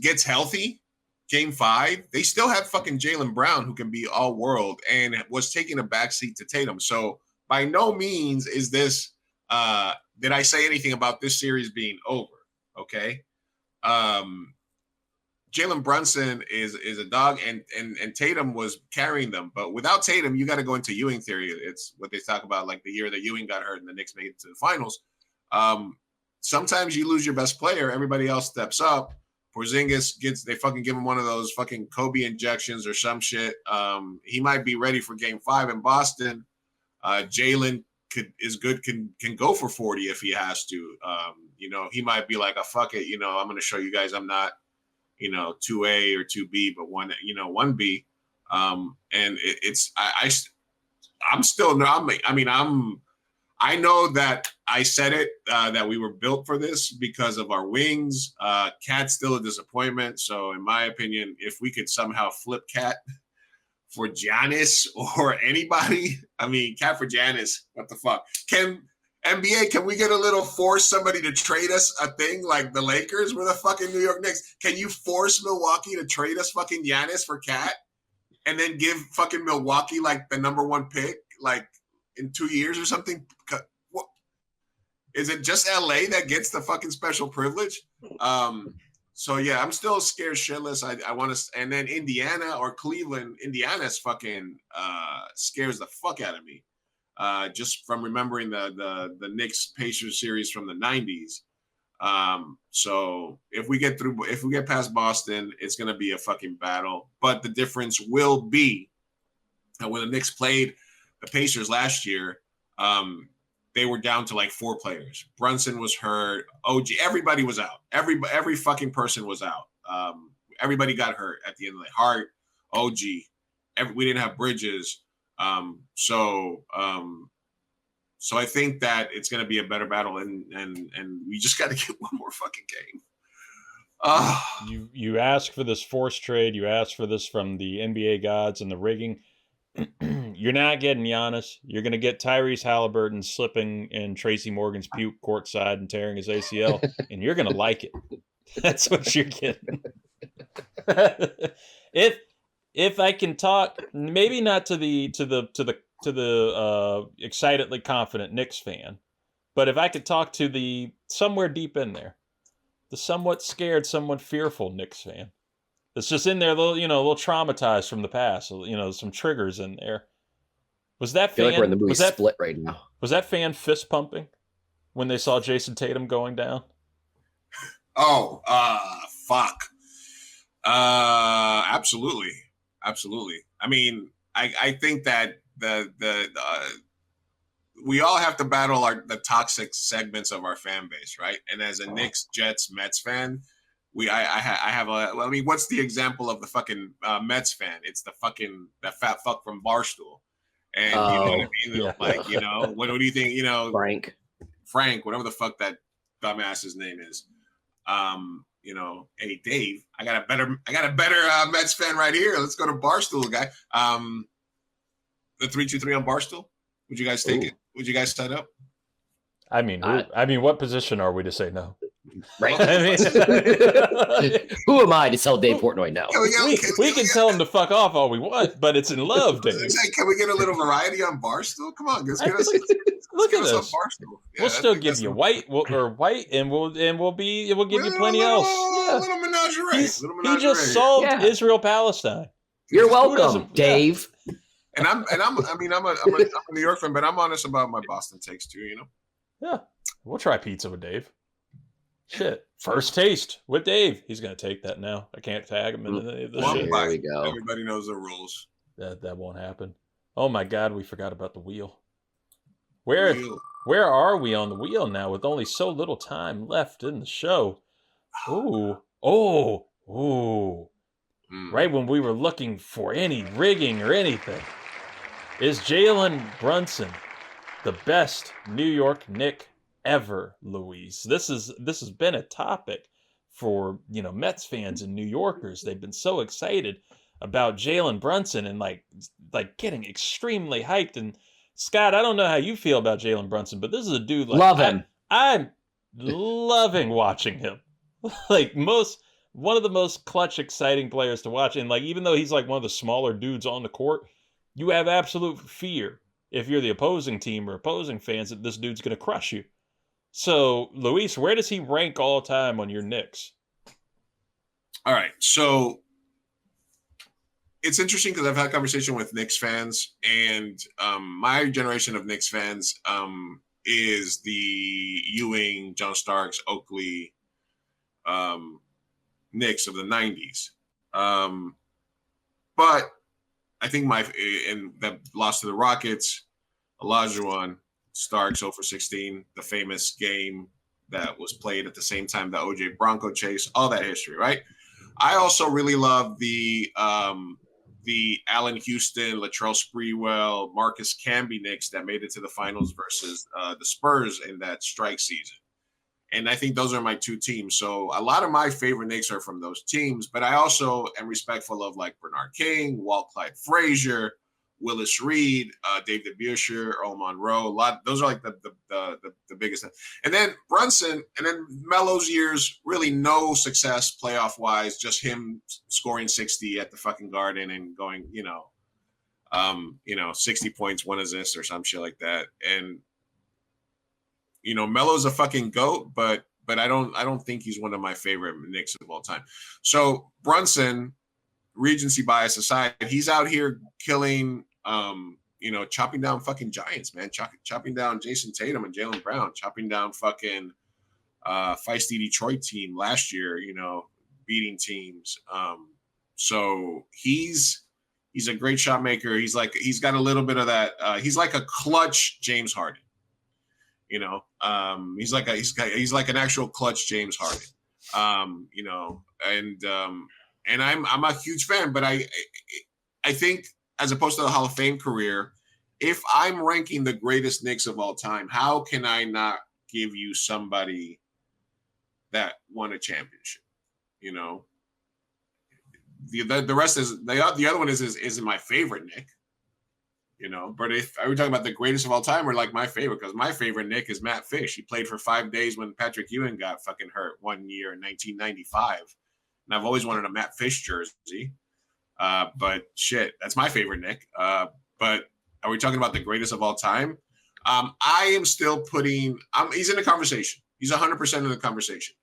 gets healthy. Game 5, they still have fucking Jaylen Brown, who can be all world and was taking a backseat to Tatum. So by no means is this, did I say anything about this series being over? Okay. Jalen Brunson is a dog, and Tatum was carrying them. But without Tatum, you got to go into Ewing theory. It's what they talk about, like the year that Ewing got hurt and the Knicks made it to the finals. Sometimes you lose your best player, everybody else steps up. Porzingis they fucking give him one of those fucking Kobe injections or some shit. He might be ready for Game 5 in Boston. Jalen can go for 40 if he has to. He might be like, fuck it. I'm going to show you guys I'm not, 2A or 2B, but 1B. I know that I said it, that we were built for this because of our wings. Cat's still a disappointment. So in my opinion, if we could somehow flip Cat for Giannis or anybody, Cat for Giannis, what the fuck? Can we get a little force somebody to trade us a thing like the Lakers? We're the fucking New York Knicks. Can you force Milwaukee to trade us fucking Giannis for Cat and then give fucking Milwaukee like the number 1 pick, like in 2 years or something? What is it? Just LA that gets the fucking special privilege? So yeah, I'm still scared shitless. I want to, and then Indiana or Cleveland. Indiana's fucking scares the fuck out of me. Just from remembering the Knicks Pacers series from the 90s. So if we get past Boston, it's gonna be a fucking battle. But the difference will be that when the Knicks played the Pacers last year, they were down to like 4 players. Brunson was hurt. OG, everybody was out. Every fucking person was out. Everybody got hurt at the end of the Hart, OG. We didn't have Bridges. So I think that it's going to be a better battle, and we just got to get one more fucking game. You ask for this forced trade. You ask for this from the NBA gods and the rigging. You're not getting Giannis. You're going to get Tyrese Halliburton slipping in Tracy Morgan's puke courtside and tearing his ACL, and you're going to like it. That's what you're getting. If I can talk, maybe not to the excitedly confident Knicks fan, but if I could talk to the somewhere deep in there, the somewhat scared, somewhat fearful Knicks fan. It's just in there, a little traumatized from the past. Some triggers in there. Was that fan? I feel like we're in the movie Split right now. Was that fan fist pumping when they saw Jayson Tatum going down? Oh, fuck. Absolutely. I think that we all have to battle the toxic segments of our fan base, right? And as a Knicks, Jets, Mets fan, what's the example of the fucking Mets fan? It's that fat fuck from Barstool. And you know what I mean? Yeah. Like, what do you think, Frank, whatever the fuck that dumbass's name is. Hey Dave, I got a better Mets fan right here. Let's go to Barstool, guy. The 323 on Barstool. Would you guys take it? Would you guys sign up? What position are we to say no? Right. I mean, Who am I to tell Dave Portnoy no? we can tell him to fuck off all we want, but it's in love, Dave. Can we get a little variety on Barstool? Come on, let's get us. Look at us on this. Barstool. Yeah, We'll still give you white, and we'll give you plenty else. Yeah. Little menagerie. He just solved Israel-Palestine. You're welcome, Dave. And I'm a New York fan, but I'm honest about my Boston takes too. You know. Yeah, we'll try pizza with Dave. Shit, first taste with Dave. He's gonna take that now. I can't tag him in the shit. There we go. Everybody knows the rules. That won't happen. Oh my God, we forgot about the wheel. Where are we on the wheel now with only so little time left in the show? Ooh. Right when we were looking for any rigging or anything. Is Jalen Brunson the best New York Knick ever, Luis? This has been a topic for, Mets fans and New Yorkers. They've been so excited about Jalen Brunson and like getting extremely hyped. And Scott, I don't know how you feel about Jalen Brunson, but this is a dude love him. I'm loving watching him. One of the most clutch, exciting players to watch. And even though he's one of the smaller dudes on the court, you have absolute fear if you're the opposing team or opposing fans that this dude's going to crush you. So, Luis, where does he rank all time on your Knicks? All right, so it's interesting because I've had a conversation with Knicks fans, and my generation of Knicks fans is the Ewing, John Starks, Oakley Knicks of the 90s. But I think that lost to the Rockets, Olajuwon, Starks 0 for 16, the famous game that was played at the same time that OJ Bronco chase, all that history, right? I also really love the Allen Houston, Latrell Sprewell, Marcus Camby Knicks that made it to the finals versus the Spurs in that strike season. And I think those are my two teams. So a lot of my favorite Knicks are from those teams, but I also am respectful of Bernard King, Walt Clyde Frazier, Willis Reed, David Buescher, Earl Monroe. Those are the biggest. And then Brunson, and then Melo's years, really no success playoff wise, just him scoring 60 at the fucking Garden and going, 60 points, 1 assist or some shit like that. And Melo's a fucking GOAT, but I don't think he's one of my favorite Knicks of all time. So Brunson, recency bias aside, he's out here killing, chopping down fucking giants, man, chopping down Jayson Tatum and Jaylen Brown, chopping down fucking feisty Detroit team last year, beating teams. So he's a great shot maker. He's got a little bit of that. He's like a clutch James Harden. He's like an actual clutch James Harden. And I'm a huge fan, but I think as opposed to the Hall of Fame career, if I'm ranking the greatest Knicks of all time, how can I not give you somebody that won a championship? The rest is the other one isn't my favorite Knick. But if I were talking about the greatest of all time, or my favorite, because my favorite Knick is Matt Fish. He played for 5 days when Patrick Ewing got fucking hurt one year in 1995. And I've always wanted a Matt Fish jersey. But shit, that's my favorite Knick. But are we talking about the greatest of all time? I am still he's in the conversation. He's 100% in the conversation.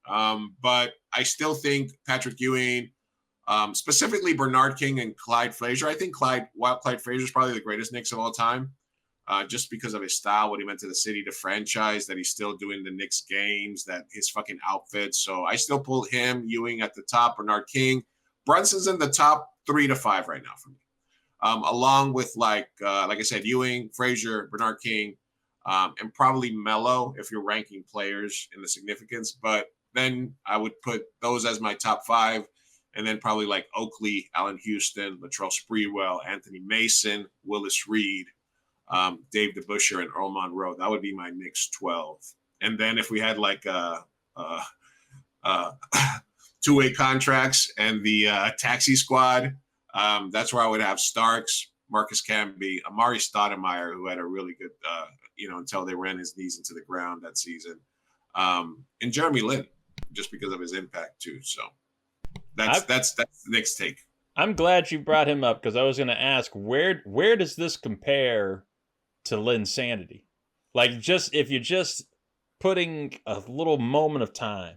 But I still think Patrick Ewing, specifically Bernard King and Clyde Frazier. I think Clyde Frazier is probably the greatest Knicks of all time, just because of his style, when he went to the city to franchise, that he's still doing the Knicks games, that his fucking outfits. So I still pull him, Ewing at the top, Bernard King. Brunson's in the top 3 to 5 right now for me, along with like I said, Ewing, Frazier, Bernard King, and probably Melo if you're ranking players in the significance. But then I would put those as my top 5. And then probably Oakley, Allen Houston, Latrell Sprewell, Anthony Mason, Willis Reed, Dave DeBusschere, and Earl Monroe. That would be my Knicks 12. And then if we had two-way contracts and the taxi squad, that's where I would have Starks, Marcus Camby, Amari Stoudemire, who had a really good, until they ran his knees into the ground that season. and Jeremy Lin, just because of his impact too. So that's the Knicks take. I'm glad you brought him up because I was going to ask where does this compare to Linsanity? Like, just if you're just putting a little moment of time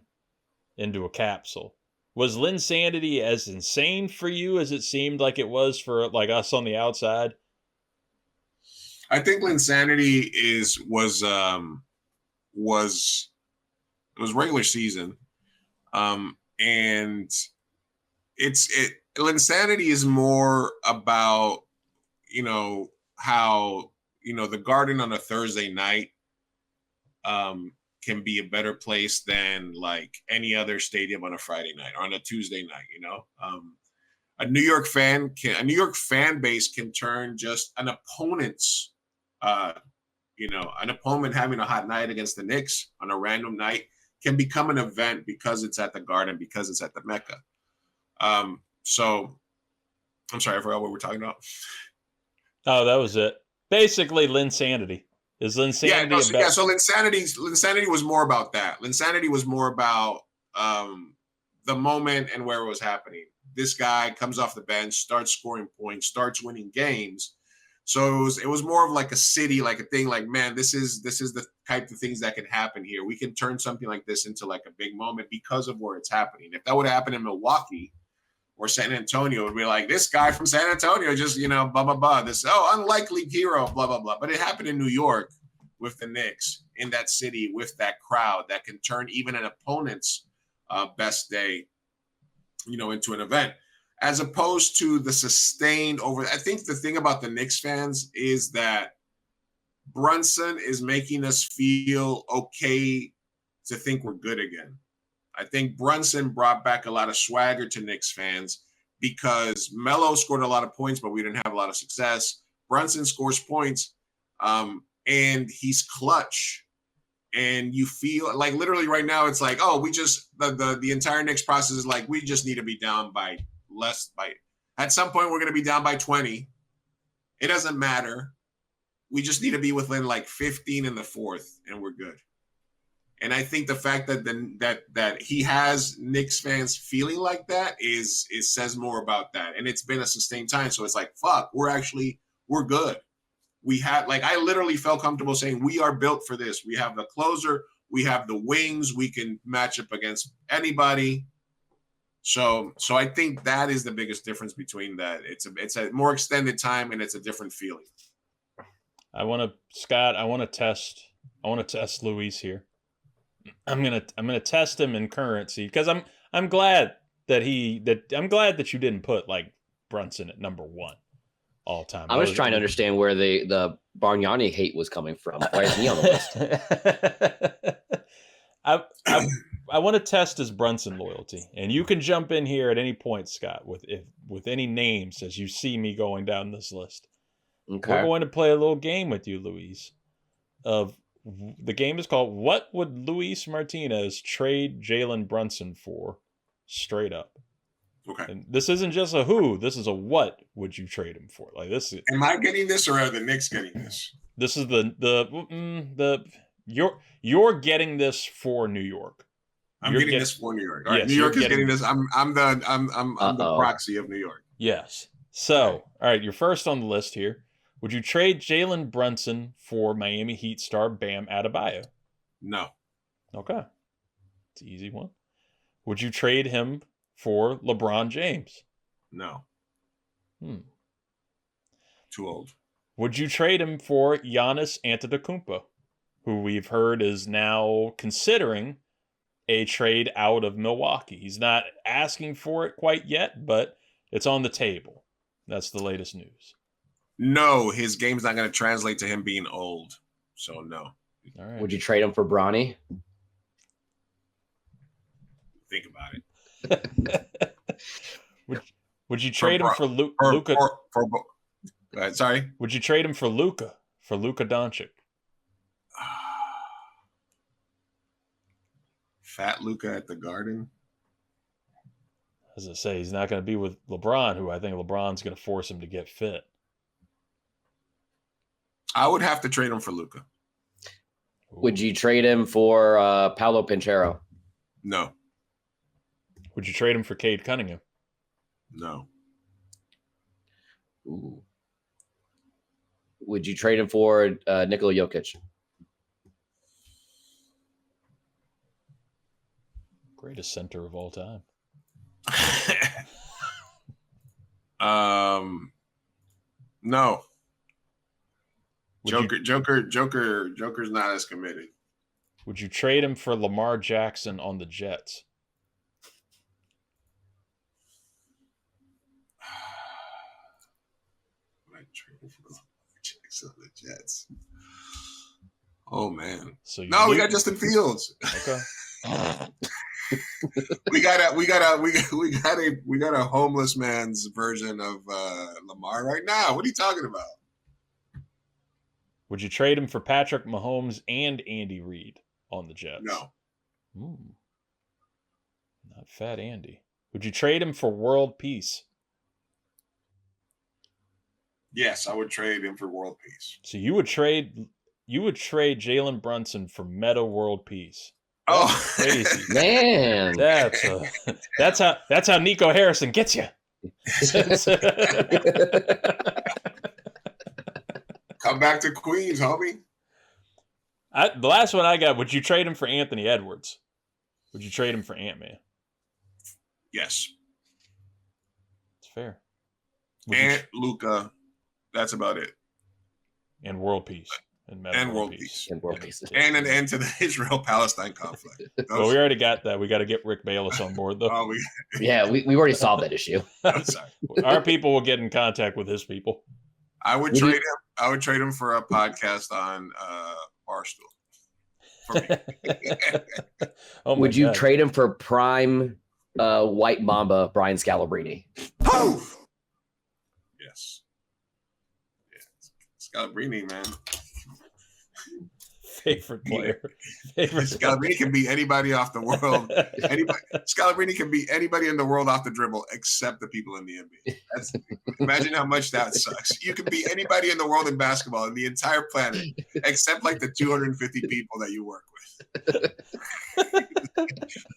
into a capsule, was Linsanity as insane for you as it seemed like it was for like us on the outside? I think Linsanity was regular season, and Linsanity is more about, how, the Garden on a Thursday night can be a better place than like any other stadium on a Friday night or on a Tuesday night. A New York fan base can turn just an opponent's, an opponent having a hot night against the Knicks on a random night can become an event because it's at the Garden, because it's at the Mecca. So I'm sorry, I forgot what we're talking about. Oh, that was it. Basically, Linsanity. Is Linsanity So Linsanity was more about that. Linsanity was more about the moment and where it was happening. This guy comes off the bench, starts scoring points, starts winning games. So it was more of like a city, like a thing, like, man, this is the type of things that can happen here. We can turn something like this into like a big moment because of where it's happening. If that would have happened in Milwaukee or San Antonio, it would be like, this guy from San Antonio just, blah, blah, blah. This, unlikely hero, blah, blah, blah. But it happened in New York with the Knicks, in that city, with that crowd that can turn even an opponent's best day, into an event. As opposed to the sustained over. I think the thing about the Knicks fans is that Brunson is making us feel okay to think we're good again. I think Brunson brought back a lot of swagger to Knicks fans because Melo scored a lot of points, but we didn't have a lot of success. Brunson scores points, and he's clutch. And you feel like literally right now it's like, we just the entire Knicks process is like, we just need to be down by less by at some point we're going to be down by 20. It doesn't matter. We just need to be within like 15 in the fourth and we're good. And I think the fact that he has Knicks fans feeling like that is says more about that. And it's been a sustained time. So it's like, fuck, we're good. We had, like, I literally felt comfortable saying we are built for this. We have the closer, we have the wings, we can match up against anybody. So I think that is the biggest difference between that. It's a more extended time and it's a different feeling. I want to test Luis here. I'm gonna test him in currency because I'm glad that you didn't put like Brunson at number 1 all time. I was trying to understand where the Bargnani hate was coming from. Why is he on the list? I want to test his Brunson loyalty, and you can jump in here at any point, Scott, with any names as you see me going down this list. Okay. We're going to play a little game with you, Luis. The game is called "What Would Luis Martinez Trade Jalen Brunson For?" Straight up. Okay. And this isn't just a who. This is a what would you trade him for? Like this. Am I getting this or are the Knicks getting this? This is you're getting this for New York. I'm getting this for New York. All right, yes, New York is getting this. I'm the proxy of New York. Yes. So, all right, you're first on the list here. Would you trade Jalen Brunson for Miami Heat star Bam Adebayo? No. Okay. It's an easy one. Would you trade him for LeBron James? No. Too old. Would you trade him for Giannis Antetokounmpo, who we've heard is now considering a trade out of Milwaukee? He's not asking for it quite yet, but it's on the table. That's the latest news. No, his game's not going to translate to him being old. So no. All right. Would you trade him for Bronny? Think about it. Would you trade him for Luka? Sorry? Would you trade him for Luka Doncic? Fat Luka at the Garden? As I say, he's not going to be with LeBron, who I think LeBron's going to force him to get fit. I would have to trade him for Luka. Would you trade him for Paolo Pincheiro? No. Would you trade him for Cade Cunningham? No. Ooh. Would you trade him for Nikola Jokic? Greatest center of all time. No. Would Joker's not as committed. Would you trade him for Lamar Jackson on the Jets? The Jets. Oh man. So we got Justin Fields. Okay. we got a homeless man's version of Lamar right now. What are you talking about? Would you trade him for Patrick Mahomes and Andy Reid on the Jets? No. Not Fat Andy. Would you trade him for world peace? Yes, I would trade him for world peace. So you would trade Jalen Brunson for meta world peace. That's crazy. Man. That's how Nico Harrison gets you. Come back to Queens, homie. The last one I got, would you trade him for Anthony Edwards? Would you trade him for Ant-Man? Yes. It's fair. And Luca. That's about it. And world peace. And world peace. And world peace. And an end to the Israel-Palestine conflict. Well, we already got that. We got to get Rick Bayless on board, though. We already solved that issue. I'm sorry. Our people will get in contact with his people. I would trade him. I would trade him for a podcast on Barstool. Would you trade him for prime white mamba Brian Scalabrine? Yes. Scalabrine, man. Favorite player. Scalabrine can beat anybody off the world. Scalabrine can beat anybody in the world off the dribble except the people in the NBA. Imagine how much that sucks. You can beat anybody in the world in basketball in the entire planet except like the 250 people that you work with.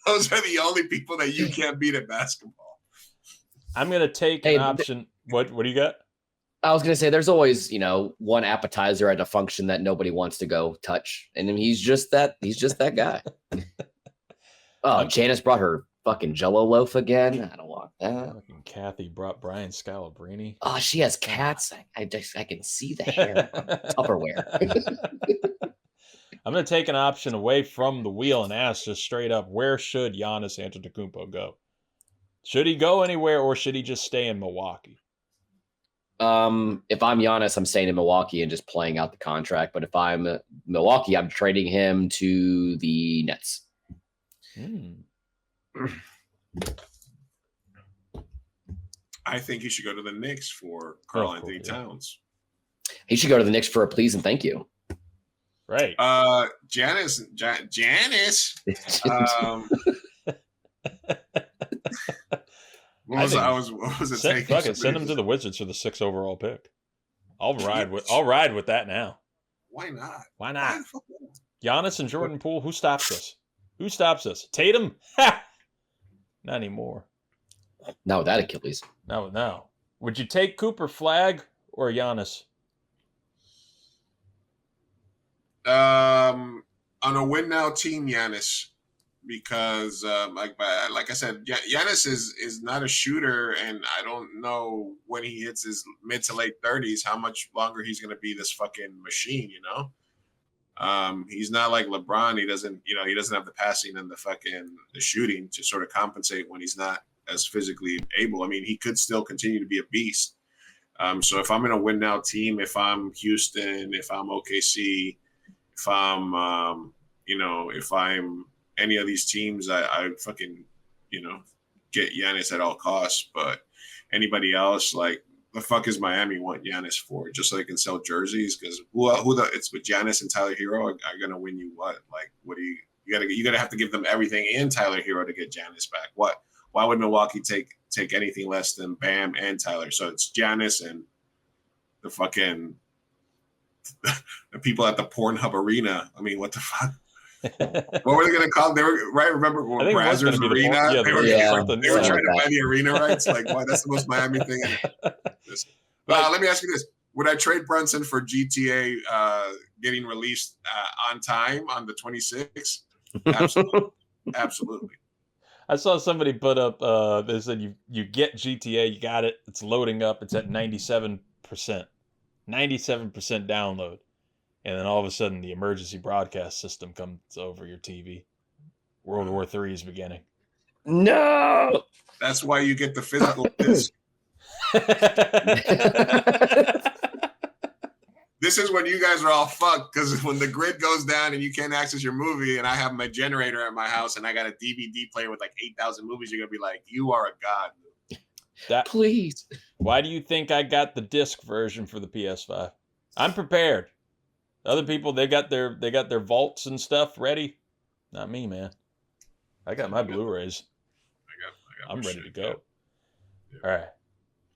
Those are the only people that you can't beat at basketball. I'm going to take an option. What do you got? I was going to say there's always, one appetizer at a function that nobody wants to go touch. And he's just that guy. Janice brought her fucking Jell-O loaf again. I don't want that. Fucking Kathy brought Brian Scalabrine. Oh, she has cats. I can see the hair on Tupperware. I'm going to take an option away from the wheel and ask just straight up, where should Giannis Antetokounmpo go? Should he go anywhere or should he just stay in Milwaukee? If I'm Giannis, I'm staying in Milwaukee and just playing out the contract. But if I'm Milwaukee, I'm trading him to the Nets. I think he should go to the Knicks for Karl Anthony Towns. He should go to the Knicks for a please and thank you. Right. Janice. What was it taking? Fuck it, send him to the Wizards for the 6th overall pick. I'll ride with that now. Why not? Why not? Giannis and Jordan Poole. Who stops us? Tatum? Ha! Not anymore. Not with that Achilles. No. Would you take Cooper Flag or Giannis? On a win now team, Giannis. Because, like I said, Giannis is not a shooter, and I don't know when he hits his mid to late 30s how much longer he's going to be this fucking machine. He's not like LeBron. He doesn't have the passing and the shooting to sort of compensate when he's not as physically able. I mean, he could still continue to be a beast. So if I'm in a win now team, if I'm Houston, if I'm OKC, if I'm any of these teams, I fucking, get Giannis at all costs. But anybody else, like, the fuck is Miami want Giannis for? Just so they can sell jerseys? Because it's with Giannis and Tyler Hero are gonna win you what? Like, what do you gotta have to give them everything and Tyler Hero to get Giannis back? What? Why would Milwaukee take anything less than Bam and Tyler? So it's Giannis and the fucking the people at the Pornhub arena. I mean, what the fuck? What were they going to call it? They were right. Remember Brazzers Arena? They were trying to buy the arena rights. Like, why? That's the most Miami thing. Let me ask you this: would I trade Brunson for GTA getting released on time on the 26th? Absolutely, absolutely. I saw somebody put up. They said you get GTA, you got it. It's loading up. It's at 97%, 97% download. And then all of a sudden, the emergency broadcast system comes over your TV. World War III is beginning. No! That's why you get the physical disc. This is when you guys are all fucked, because when the grid goes down and you can't access your movie, and I have my generator at my house and I got a DVD player with like 8,000 movies, you're going to be like, you are a god. Please. Why do you think I got the disc version for the PS5? I'm prepared. Other people, they got their vaults and stuff ready. Not me, man. I got my Blu-rays. I'm ready to go. Yeah. All right.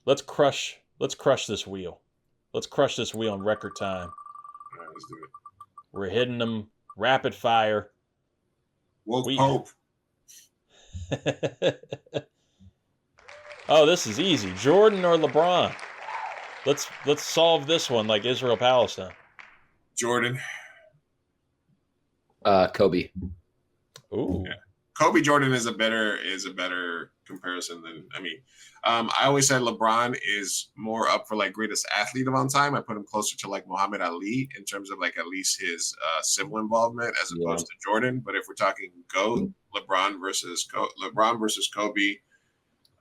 Let's crush this wheel. Let's crush this wheel in record time. All right, let's do it. We're hitting them rapid fire. Woke Pope. Oh, this is easy. Jordan or LeBron? Let's solve this one like Israel Palestine. Jordan. Kobe. Ooh. Yeah. Kobe Jordan is a better comparison than, I always said LeBron is more up for like greatest athlete of all time. I put him closer to like Muhammad Ali in terms of like at least his civil involvement as opposed to Jordan. But if we're talking GOAT, LeBron versus Kobe,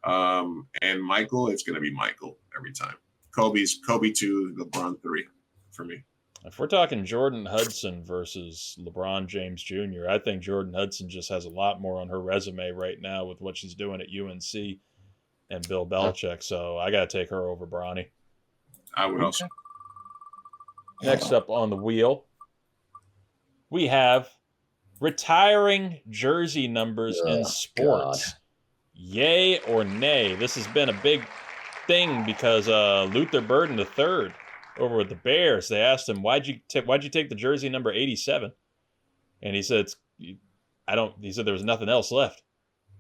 and Michael, it's going to be Michael every time. Kobe 2, LeBron 3 for me. If we're talking Jordon Hudson versus LeBron James Jr., I think Jordon Hudson just has a lot more on her resume right now with what she's doing at UNC and Bill Belichick. So I got to take her over Bronny. I would also. Next up on the wheel, we have retiring jersey numbers in sports. God. Yay or nay? This has been a big thing because Luther Burden III over with the Bears, they asked him, why'd you take the jersey number 87? And he said, he said there was nothing else left.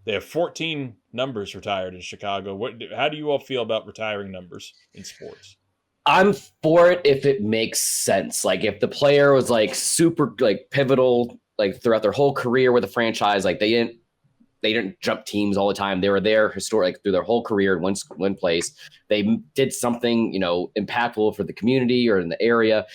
They have 14 numbers retired in Chicago. How do you all feel about retiring numbers in sports? I'm for it if it makes sense. Like if the player was like super like pivotal like throughout their whole career with a franchise, like they didn't jump teams all the time. They were there historic through their whole career in one place. They did something, impactful for the community or in the area,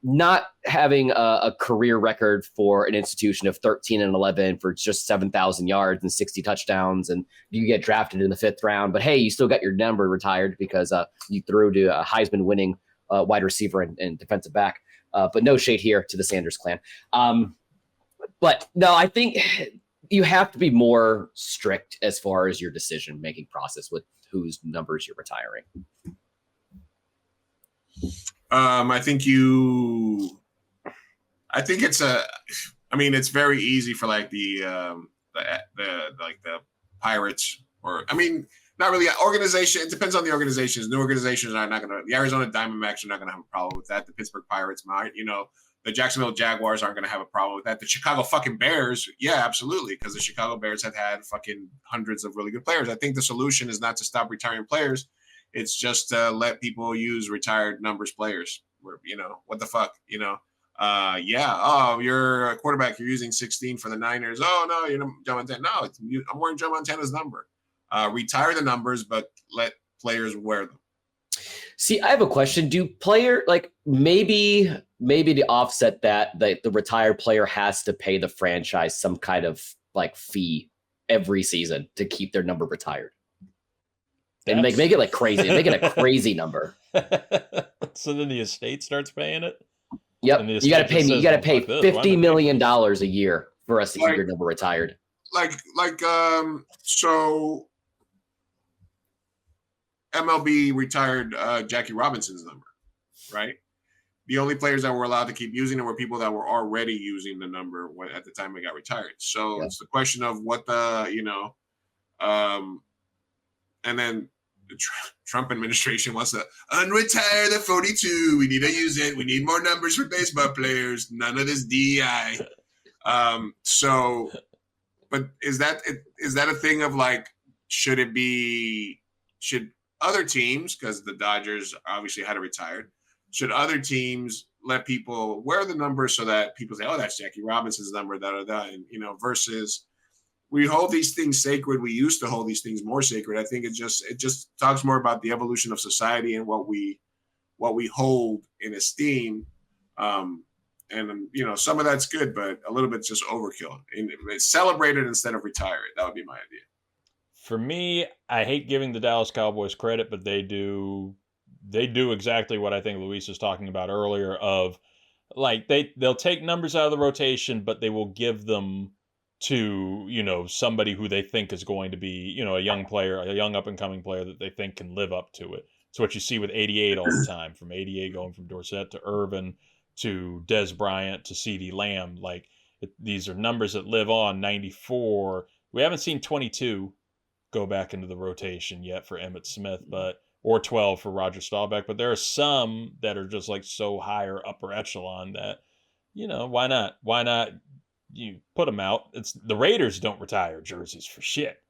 not having a career record for an institution of 13-11 for just 7,000 yards and 60 touchdowns. And you get drafted in the 5th round, but hey, you still got your number retired because you threw to a Heisman winning wide receiver and defensive back. But no shade here to the Sanders clan. But no, I think you have to be more strict as far as your decision-making process with whose numbers you're retiring. It's very easy for like the Pirates not really organization. It depends on the organizations. New organizations are not going to, the Arizona Diamondbacks are not going to have a problem with that. The Pittsburgh Pirates might, the Jacksonville Jaguars aren't going to have a problem with that. The Chicago fucking Bears, yeah, absolutely, because the Chicago Bears have had fucking hundreds of really good players. I think the solution is not to stop retiring players. It's just to let people use retired numbers players. Where, what the fuck, you're a quarterback. You're using 16 for the Niners. Oh, no, you're Joe Montana. No, I'm wearing Joe Montana's number. Retire the numbers, but let players wear them. See, I have a question. Do player maybe to offset that the retired player has to pay the franchise some kind of fee every season to keep their number retired, and make it like crazy, make it a crazy number. So then the estate starts paying it. Yep, you got to pay me. You got to pay $50 million a year for us to keep your number retired. So MLB retired Jackie Robinson's number, right? The only players that were allowed to keep using it were people that were already using the number at the time they got retired. So It's the question of what the, and then Trump administration wants to unretire the 42. We need to use it. We need more numbers for baseball players. None of this DEI. But is that a thing of like, should other teams, because the Dodgers obviously had it retired, should other teams let people wear the numbers so that people say, oh, that's Jackie Robinson's number, and versus we hold these things sacred. We used to hold these things more sacred. I think it just talks more about the evolution of society and what we hold in esteem. And some of that's good, but a little bit just overkill. And celebrate it instead of retire it. That would be my idea. For me, I hate giving the Dallas Cowboys credit, but they do exactly what I think Luis was talking about earlier of like they'll take numbers out of the rotation, but they will give them to, somebody who they think is going to be, a young player, a young up and coming player that they think can live up to it. It's what you see with 88 all the time, from 88 going from Dorsett to Irvin to Des Bryant to CeeDee Lamb. Like these are numbers that live on. 94. We haven't seen 22 go back into the rotation yet for Emmitt Smith, or 12 for Roger Staubach, but there are some that are just like so higher upper echelon that, why not? Why not? You put them out. It's the Raiders don't retire jerseys for shit.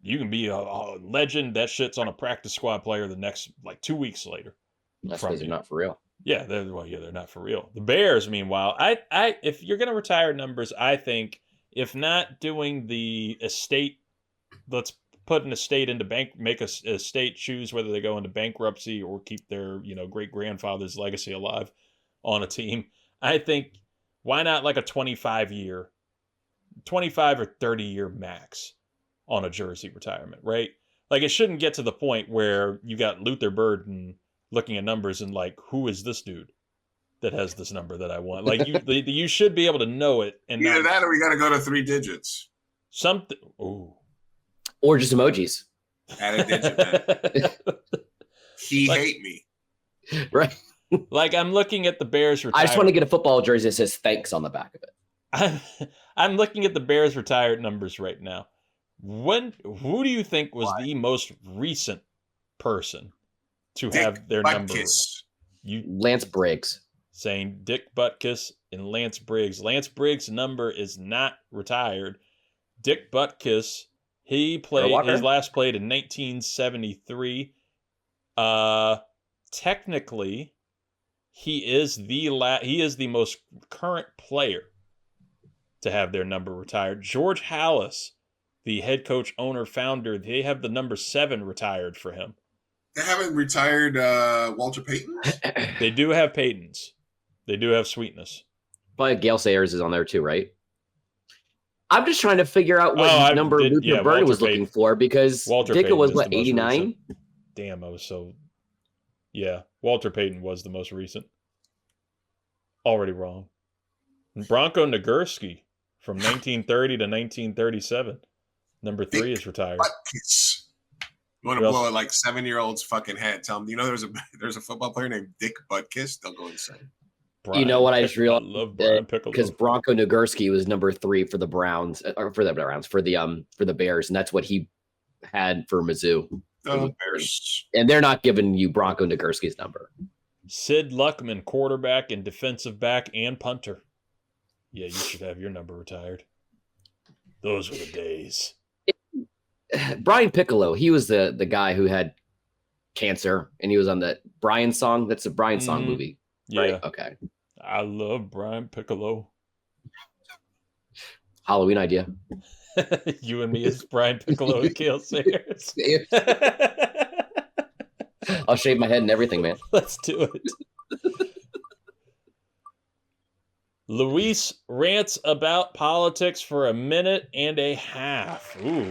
You can be a legend. That shit's on a practice squad player the next 2 weeks later. That's because they're not for real. Yeah, they're not for real. The Bears, meanwhile, if you're gonna retire numbers, I think if not doing the estate, let's put an estate into make a estate choose whether they go into bankruptcy or keep their great grandfather's legacy alive on a team. I think why not like a 25 or 30 year max on a jersey retirement, right? Like it shouldn't get to the point where you got Luther Burden looking at numbers and like, who is this dude that has this number that I want? Like you should be able to know it. And either that or we got to go to 3 digits. Something. Ooh. Or just emojis. Add a digit, man. He hate me. Right. Like I'm looking at the Bears retired. I just want to get a football jersey that says thanks on the back of it. I'm looking at the Bears retired numbers right now. Who do you think was the most recent person to have their number? Lance Briggs. Saying Dick Butkus and Lance Briggs. Lance Briggs' number is not retired. Dick Butkus, his last played in 1973. Technically, he is the most current player to have their number retired. George Halas, the head coach, owner, founder, they have the number 7 retired for him. They haven't retired Walter Payton? They do have Paytons. They do have Sweetness. Probably Gale Sayers is on there too, right? I'm just trying to figure out what number Luther Burden was looking for because Dicka was what, 89? Damn, I was so... Yeah, Walter Payton was the most recent. Already wrong. Bronco Nagurski from 1930 to 1937. Number 3 is retired. Butkus. You want to blow a 7-year-old's fucking head? Tell them, there's a football player named Dick Butkus. They'll go insane. You know what I just realized? I love Brian Piccolo. Because Bronco Nagurski was number 3 for the Browns, or for the Bears, and that's what he had for Mizzou. The Bears. And they're not giving you Bronco Nagurski's number. Sid Luckman, quarterback and defensive back and punter. Yeah, you should have your number retired. Those were the days. Brian Piccolo, he was the guy who had cancer, and he was on the Brian song. That's a Brian song movie. Yeah. Right? Okay. I love Brian Piccolo. Halloween idea. You and me as Brian Piccolo and Gale Sayers. I'll shave my head and everything, man. Let's do it. Luis rants about politics for a minute and a half. Ooh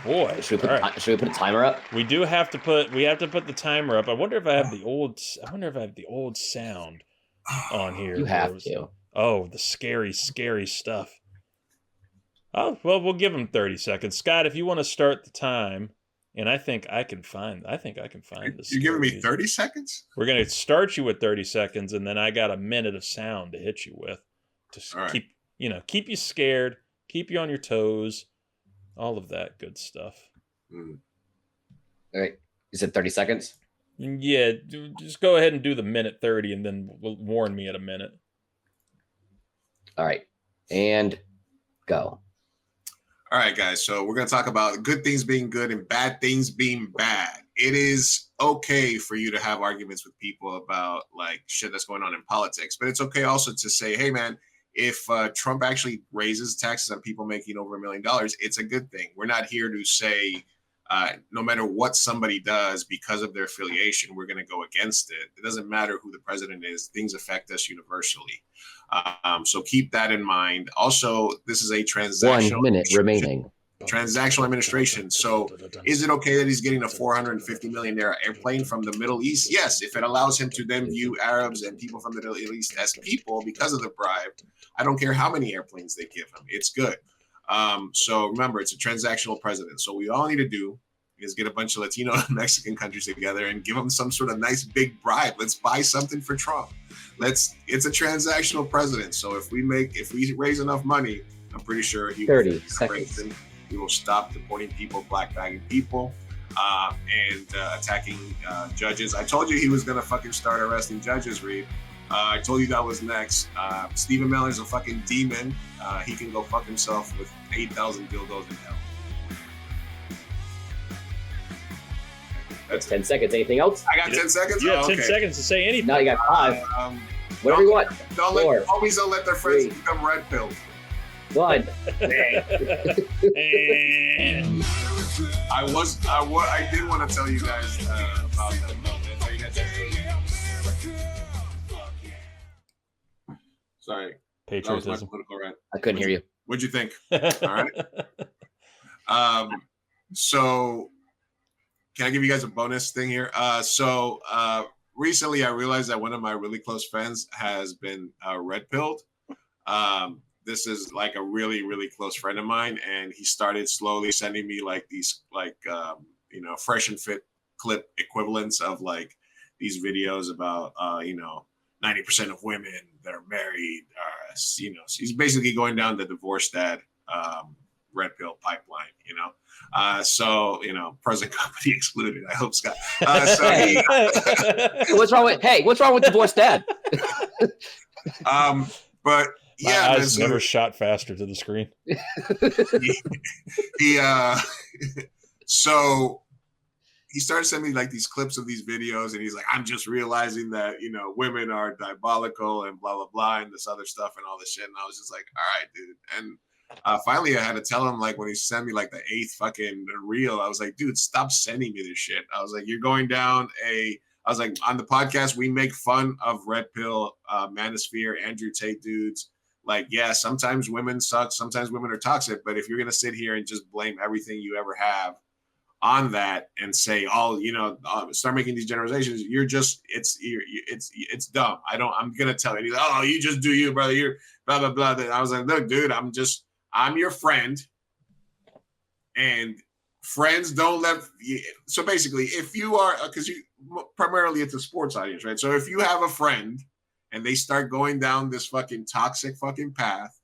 boy. Should we put a timer up? We have to put the timer up. I wonder if I have the old sound on here. You have to. Oh, the scary stuff. Oh, well, we'll give him 30 seconds. Scott, if you want to start the time, and I think I can find this. You're giving me 30 seconds? We're going to start you with 30 seconds, and then I got a minute of sound to hit you with. To keep you scared, keep you on your toes, all of that good stuff. All right. You said 30 seconds? Yeah, just go ahead and do the minute 30 and then warn me at a minute. All right. And go. All right, guys. So we're going to talk about good things being good and bad things being bad. It is okay for you to have arguments with people about like shit that's going on in politics, but it's okay also to say, hey, man, if Trump actually raises taxes on people making over $1 million, it's a good thing. We're not here to say no matter what somebody does because of their affiliation, we're going to go against it. It doesn't matter who the president is. Things affect us universally. So keep that in mind. Also, this is a transactional 1 minute remaining. Transactional administration. So is it okay that he's getting a $450 million airplane from the Middle East? Yes, if it allows him to then view Arabs and people from the Middle East as people because of the bribe. I don't care how many airplanes they give him. It's good. So remember, it's a transactional president. So we all need to do is get a bunch of Latino and Mexican countries together and give them some sort of nice big bribe. Let's buy something for Trump. It's a transactional president. So if we raise enough money, I'm pretty sure he 30 seconds. He will stop deporting people, black bagging people, and attacking judges. I told you he was gonna fucking start arresting judges, Reid. I told you that was next. Stephen Miller's a fucking demon. He can go fuck himself with 8,000 dildos in hell. That's 10 seconds. Anything else? I got 10 seconds? You have 10 seconds to say anything. Now you got 5. Whatever you want. Always don't let their friends 3. become red pilled. 1. I did want to tell you guys about that. Sorry. Patriotism. That was my political rant. I couldn't hear you. What'd you think? All right. So can I give you guys a bonus thing here? Recently I realized that one of my really close friends has been red pilled. This is like a really, really close friend of mine, and he started slowly sending me like these fresh and fit clip equivalents of like these videos about 90% of women that are married are, he's basically going down the divorce dad red pill pipeline, present company excluded. I hope, Scott. What's wrong with divorced dad? But yeah, my eyes never shot faster to the screen. So he started sending me like these clips of these videos, and he's like, I'm just realizing that, women are diabolical and blah, blah, blah, and this other stuff and all this shit. And I was just like, all right, dude. And finally I had to tell him, like, when he sent me like the 8th fucking reel, I was like, dude, stop sending me this shit. I was like, you're going down I was like, on the podcast, we make fun of red pill, Manosphere, Andrew Tate dudes. Like, yeah, sometimes women suck. Sometimes women are toxic. But if you're going to sit here and just blame everything you ever have on that and say, start making these generalizations, it's dumb. I'm going to tell you, oh, you just do you, brother. You're blah, blah, blah. I was like, look, dude, I'm your friend. And friends don't let you. So basically, if you are, because primarily it's a sports audience, right? So if you have a friend and they start going down this fucking toxic fucking path,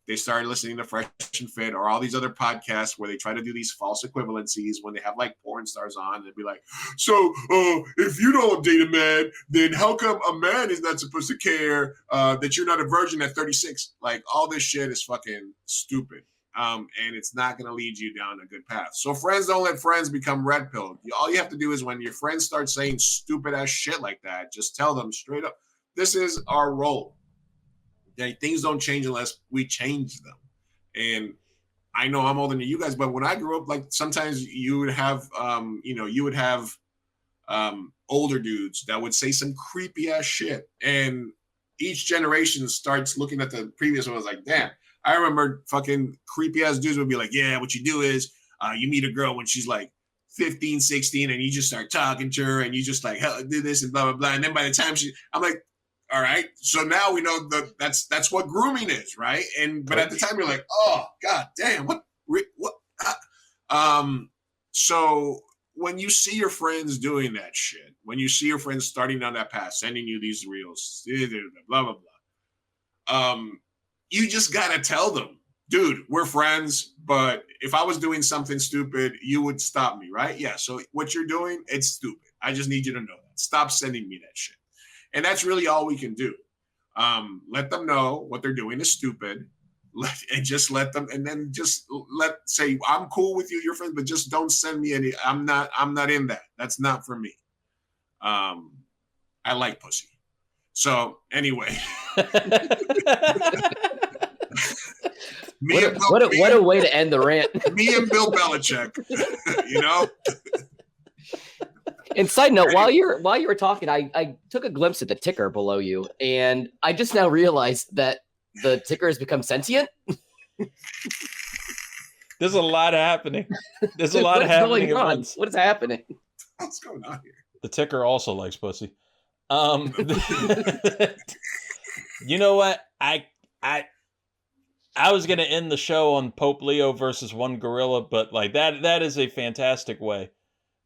they start listening to Fresh and Fit or all these other podcasts where they try to do these false equivalencies when they have like porn stars on. They'd be like, so if you don't date a man, then how come a man is not supposed to care that you're not a virgin at 36? Like, all this shit is fucking stupid. And it's not going to lead you down a good path. So friends don't let friends become red pilled. All you have to do is when your friends start saying stupid ass shit like that, just tell them straight up, this is our role. Okay? Things don't change unless we change them. And I know I'm older than you guys, but when I grew up, like, sometimes you would have, older dudes that would say some creepy ass shit. And each generation starts looking at the previous one. I was like, damn. I remember fucking creepy ass dudes would be like, yeah, what you do is you meet a girl when she's like 15, 16, and you just start talking to her and you just like, hell, do this and blah, blah, blah. And then by the time I'm like, all right, so now we know that's what grooming is, right? But at the time you're like, oh, God damn, what? So when you see your friends doing that shit, when you see your friends starting down that path, sending you these reels, blah, blah, blah, you just got to tell them, dude, we're friends, but if I was doing something stupid, you would stop me, right? Yeah. So what you're doing, it's stupid. I just need you to know that. Stop sending me that shit. And that's really all we can do. Let them know what they're doing is stupid. Just let them, and then just say, I'm cool with you, your friends, but just don't send me any. I'm not in that. That's not for me. I like pussy. So anyway. What a way to end the rant. Me and Bill Belichick, you know. And side note, while you were talking, I took a glimpse at the ticker below you, and I just now realized that the ticker has become sentient. There's a lot happening. There's a lot happening at once. What is happening? What's going on here? The ticker also likes pussy. You know what? I was gonna end the show on Pope Leo versus one gorilla, but like that is a fantastic way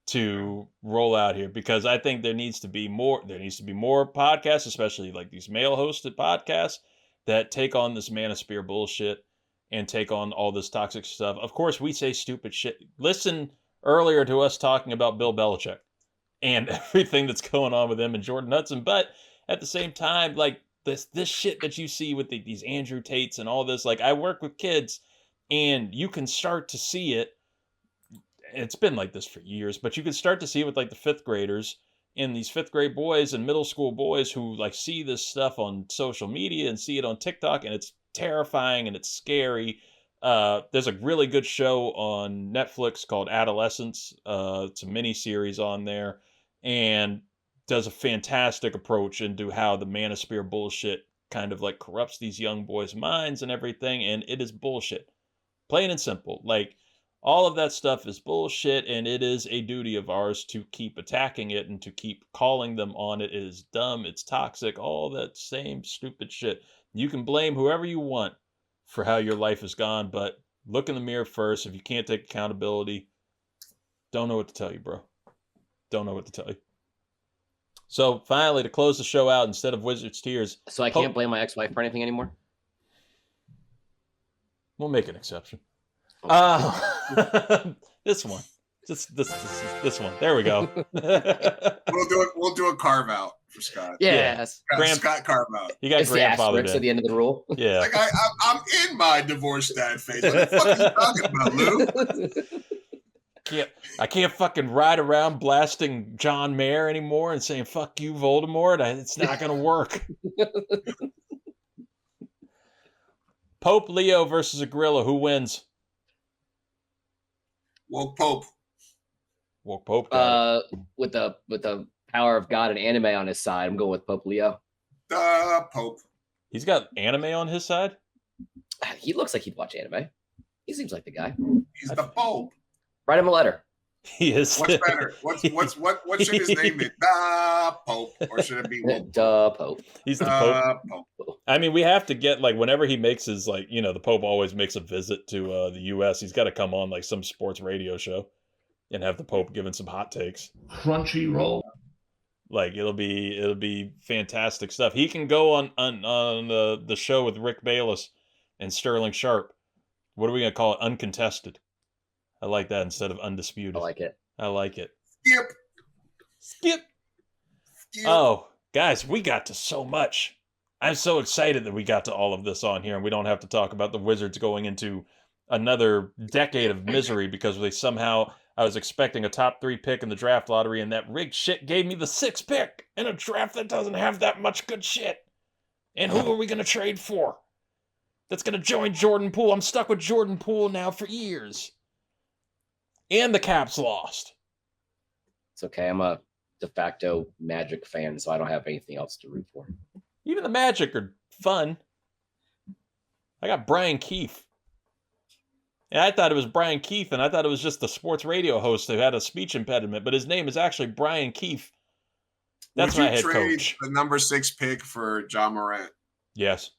to roll out here, because I think there needs to be more podcasts, especially like these male hosted podcasts that take on this Manosphere bullshit and take on all this toxic stuff. Of course, we say stupid shit. Listen earlier to us talking about Bill Belichick and everything that's going on with him and Jordon Hudson, but at the same time, like this shit that you see with these Andrew Tates and all this, like I work with kids and you can start to see it. It's been like this for years, but you can start to see it with like the fifth graders and these fifth grade boys and middle school boys who like see this stuff on social media and see it on TikTok, and it's terrifying and it's scary. There's a really good show on Netflix called Adolescence. It's a mini series on there and does a fantastic approach into how the Manosphere bullshit kind of like corrupts these young boys' minds and everything. And it is bullshit, plain and simple. Like, all of that stuff is bullshit, and it is a duty of ours to keep attacking it and to keep calling them on it. It is dumb, it's toxic, all that same stupid shit. You can blame whoever you want for how your life has gone, but look in the mirror first. If you can't take accountability, don't know what to tell you, bro. Don't know what to tell you. So finally, to close the show out, instead of Wizard's Tears. So I can't blame my ex-wife for anything anymore? We'll make an exception. This one. This one. There we go. We'll do a carve out for Scott. Yes. Scott carve out. You got grandfather at the end of the rule. Yeah. Like I'm in my divorce dad phase. What the fuck are you talking about, Lou? I can't fucking ride around blasting John Mayer anymore and saying "fuck you, Voldemort." It's not gonna work. Pope Leo versus a gorilla. Who wins? Woke Pope. Woke Pope. With the power of God and anime on his side, I'm going with Pope Leo. Pope. He's got anime on his side. He looks like he'd watch anime. He seems like the guy. He's the Pope. Write him a letter. He is. What's better? What should his name be? The Pope, or should it be Woke Pope? Pope. He's the Pope. I mean, we have to get like whenever he makes his like, you know, the Pope always makes a visit to the U.S. He's got to come on like some sports radio show and have the Pope giving some hot takes. Crunchyroll. Like it'll be fantastic stuff. He can go on the show with Rick Bayless and Sterling Sharp. What are we gonna call it? Uncontested. I like that instead of undisputed. I like it. Skip. Oh, guys, we got to so much. I'm so excited that we got to all of this on here, and we don't have to talk about the Wizards going into another decade of misery because I was expecting a top 3 pick in the draft lottery, and that rigged shit gave me the 6th pick in a draft that doesn't have that much good shit. And who are we going to trade for? That's going to join Jordan Poole. I'm stuck with Jordan Poole now for years. And the Caps lost. It's okay. I'm a de facto Magic fan, so I don't have anything else to root for. Even the Magic are fun. I got Brian Keefe. And I thought it was Brian Keefe, and I thought it was just the sports radio host who had a speech impediment, but his name is actually Brian Keefe. That's my head coach. Would you trade the number 6 pick for John Morant? Yes.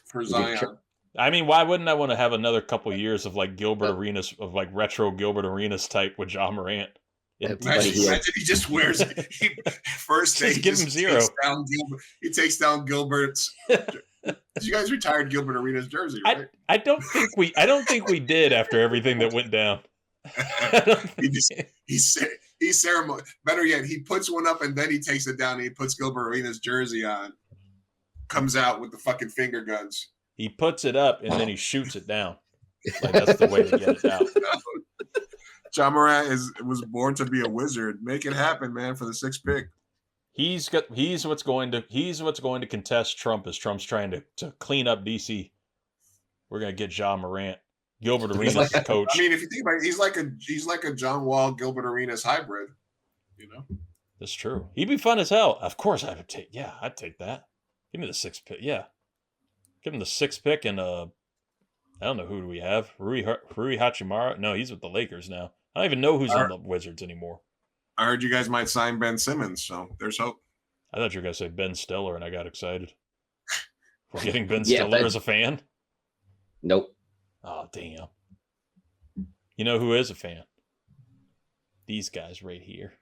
For Zion? I mean, why wouldn't I want to have another couple years of like Gilbert Arenas, of like retro Gilbert Arenas type with John Morant? Imagine he just wears first day. Just give him 0. He takes down Gilbert's You guys retired Gilbert Arenas jersey, right? I don't think we did after everything that went down. He's ceremony. Better yet, he puts one up and then he takes it down and he puts Gilbert Arenas jersey on. Comes out with the fucking finger guns. He puts it up and then he shoots it down. Like, that's the way to get it out. Ja Morant was born to be a wizard. Make it happen, man, for the 6th pick. He's what's going to contest Trump as Trump's trying to clean up DC. We're gonna get Ja Morant. Gilbert Arenas as coach. I mean, if you think about it, he's like a John Wall Gilbert Arenas hybrid. You know? That's true. He'd be fun as hell. Of course I'd take that. Give me the 6th pick. Yeah. Give him the 6th pick and I don't know, who do we have? Rui Hachimura? No, he's with the Lakers now. I don't even know who's in the Wizards anymore. I heard you guys might sign Ben Simmons, so there's hope. I thought you were going to say Ben Stiller, and I got excited. We're getting Ben Stiller as a fan? Nope. Oh, damn. You know who is a fan? These guys right here.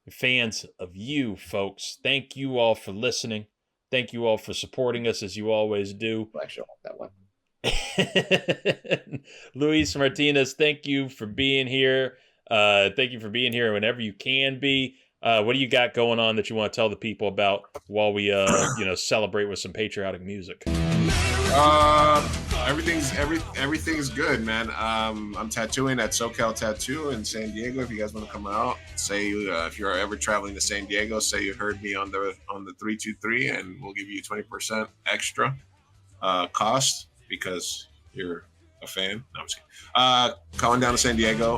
Fans of you, folks. Thank you all for listening. Thank you all for supporting us, as you always do. Well, actually, I want that one. Luis Martinez, thank you for being here. Thank you for being here whenever you can be. What do you got going on that you want to tell the people about while we celebrate with some patriotic music? Everything's good, man. I'm tattooing at SoCal Tattoo in San Diego. If you guys want to come out, say if you're ever traveling to San Diego, say you heard me on the 323, and we'll give you 20% extra cost because you're a fan. No, I'm just kidding. Calling down to San Diego.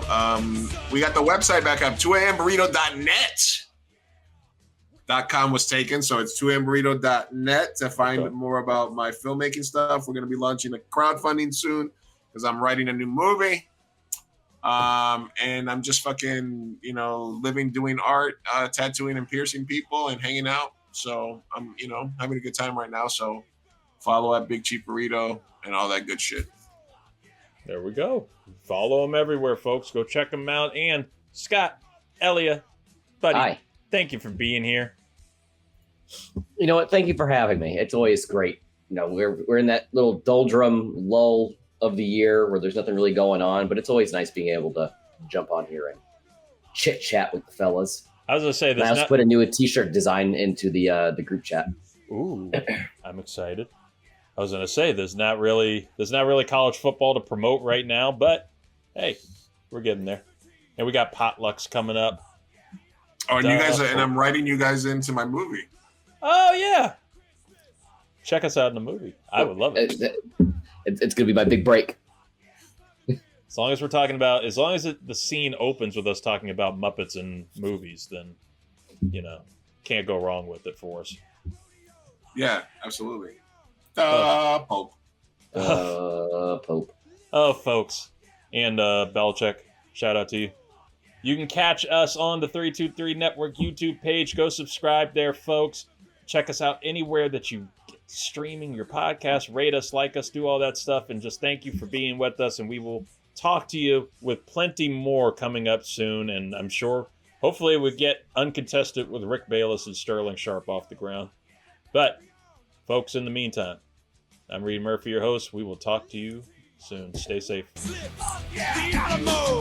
We got the website back up, 2amburrito.net.com was taken, so it's 2amburrito.net to find more about my filmmaking stuff. We're going to be launching a crowdfunding soon because I'm writing a new movie. And I'm just fucking, living, doing art, tattooing and piercing people and hanging out. So I'm, having a good time right now. So follow at Big Cheap Burrito and all that good shit. There we go. Follow them everywhere, folks. Go check them out. And Scott, Ellia, buddy, hi. Thank you for being here. You know what? Thank you for having me. It's always great. We're in that little doldrum lull of the year where there's nothing really going on, but it's always nice being able to jump on here and chit chat with the fellas. I was gonna say this. I also put a new T-shirt design into the group chat. Ooh, I'm excited. I was gonna say there's not really college football to promote right now, but hey, we're getting there, and we got potlucks coming up. Oh, and I'm writing you guys into my movie. Oh yeah, check us out in the movie. I would love it. It's gonna be my big break. As long as the scene opens with us talking about Muppets and movies, then can't go wrong with it for us. Yeah, absolutely. Pope. Pope. Oh, folks. And Belichick, shout out to you. You can catch us on the 323 Network YouTube page. Go subscribe there, folks. Check us out anywhere that you get streaming your podcast. Rate us, like us, do all that stuff. And just thank you for being with us. And we will talk to you with plenty more coming up soon. And I'm sure, hopefully, we get uncontested with Rick Bayless and Sterling Sharp off the ground. But, folks, in the meantime, I'm Reid Murphy, your host. We will talk to you soon. Stay safe. The Alamo.